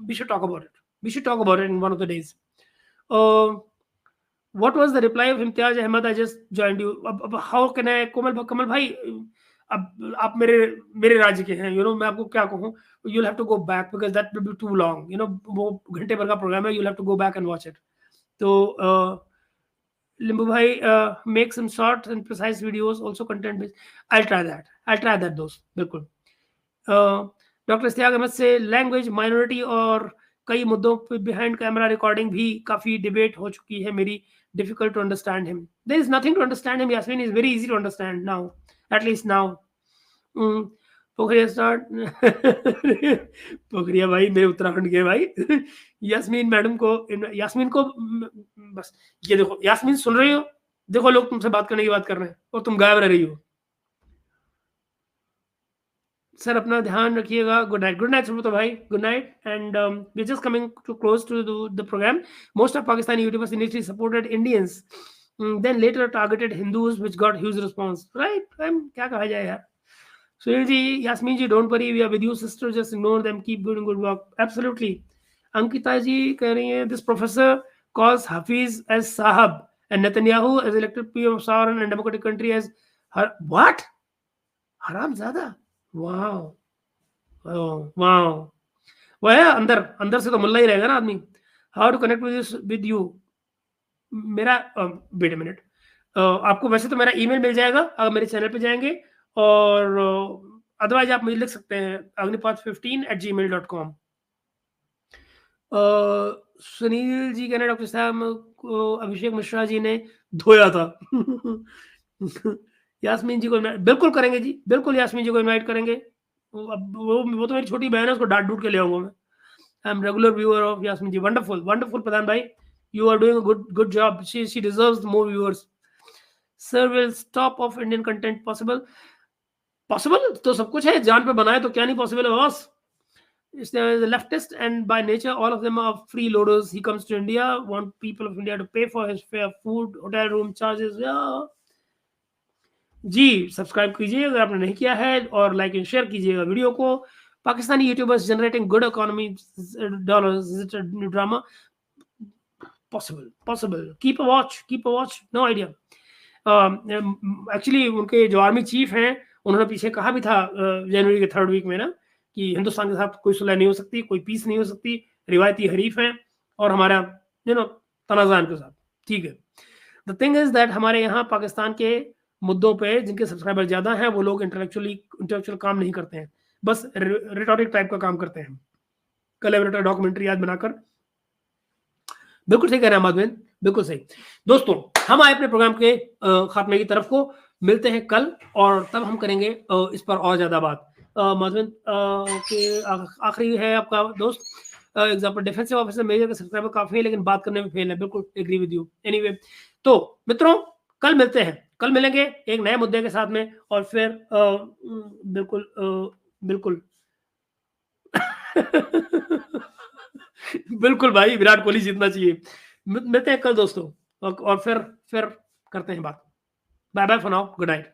we should talk about it. We should talk about it in one of the days. What was the reply of Imtiaz Ahmed? I just joined you. अब how can I, कमल भाई, अब आप मेरे राज्य के हैं, मैं आपको क्या कहूँ, you'll have to go back because that will be too long. वो घंटे भर का प्रोग्राम है, you'll have to go back and watch it. तो लिंबू भाई, make some short and precise videos, also content based. I'll try that दोस्त, बिल्कुल। डॉक्टर इस्तियाक अहमद से लैंग्वेज माइनॉरिटी और कई मुद्दों पे बिहाइंड कैमरा रिकॉर्डिंग भी काफी डिबेट हो चुकी है मेरी। Difficult to understand him. There is nothing to understand him. Yasmeen is very easy to understand now, at least now. Pokhariya start Pokhariya भाई मेरे उत्तराखंड के भाई यास्मीन मैडम को, यास्मीन को बस ये देखो, यास्मीन सुन रही हो, देखो लोग तुमसे बात करने की बात कर रहे हैं और तुम गायब रह रही हो। सर अपना ध्यान रखिएगा। गुड नाइट सुब्रतो भाई, good night. And we just coming to close to the programme. Most of Pakistani YouTubers initially supported Indians, then later targeted Hindus, which got huge response. Right? क्या कहा जाए यार। Sunil ji, Yasmeen ji, don't worry, we are with you sister, just ignore them, keep doing good work. Absolutely. Ankita ji कह रही हैं, this professor calls Hafiz as Sahab and Netanyahu as elected PM of sovereign and democratic country as what? हरामजादा। Wow wow. वो है अंदर से तो मुल्ला ही रहेगा ना आदमी। How to connect with you. मेरा वेट अ मिनट, आपको वैसे तो मेरा ईमेल मिल जाएगा अगर मेरे चैनल पे जाएंगे, और अदरवाइज आप मुझे लिख सकते हैं agnipath15@gmail.com। सुनील जी कहना, डॉक्टर साहब को अभिषेक मिश्रा जी ने धोया था यास्मीन जी को बिल्कुल करेंगे जी, बिल्कुल यास्मीन जी को इनवाइट करेंगे। वो तो मेरी छोटी बहन है, उसको डांट डूट के ले आऊंगा मैं। I am regular viewer of Yasmeen ji. Wonderful wonderful Pradhan भाई, you are doing a good job. She deserves more viewers. Sir will stop of Indian content possible तो सब कुछ है, जान पे बनाए तो क्या नहीं पॉसिबल है boss. Is a leftist and by nature all of them are freeloaders. He comes to India, want people of India to pay for his fare, food, hotel room charges. Yeah. जी subscribe कीजिए अगर आपने नहीं किया है, और like and share कीजिएगा video को। Pakistani YouTubers generating good economy dollars, drama possible. Keep a watch, no idea. Actually उनके जो आर्मी चीफ हैं, उन्होंने पीछे कहा भी था जनवरी के 3rd वीक में ना, कि हिंदुस्तान के साथ कोई सुलह नहीं हो सकती, कोई पीस नहीं हो सकती, रिवायती हरीफ हैं और हमारा तनाज़ा के साथ। ठीक है, द थिंग इज दैट हमारे यहाँ पाकिस्तान के मुद्दों पे जिनके सब्सक्राइबर ज्यादा हैं, वो लोग इंटेलेक्चुअल काम नहीं करते हैं, बस रिटोरिक टाइप का काम करते हैं, कोलैबोरेटर डॉक्यूमेंट्री याद बनाकर। बिल्कुल सही कह रहे हैं माधवेंद्र, बिल्कुल सही। दोस्तों, हम आए अपने प्रोग्राम के खात्मे की तरफ को, मिलते हैं कल, और तब हम करेंगे इस पर और ज्यादा बात। माधवेंद्र के आखिरी है आपका दोस्त, एग्जाम्पल डिफेंसिव ऑफिसर मेजर के सब्सक्राइबर काफी है लेकिन बात करने में फेल है। बिल्कुल एग्री विद यू। एनीवे, तो मित्रों कल मिलते हैं, कल मिलेंगे एक नए मुद्दे के साथ में, और फिर बिल्कुल बिल्कुल भाई, विराट कोहली जीतना चाहिए। मिलते हैं कल दोस्तों, और फिर करते हैं बात। Bye bye for now, good night.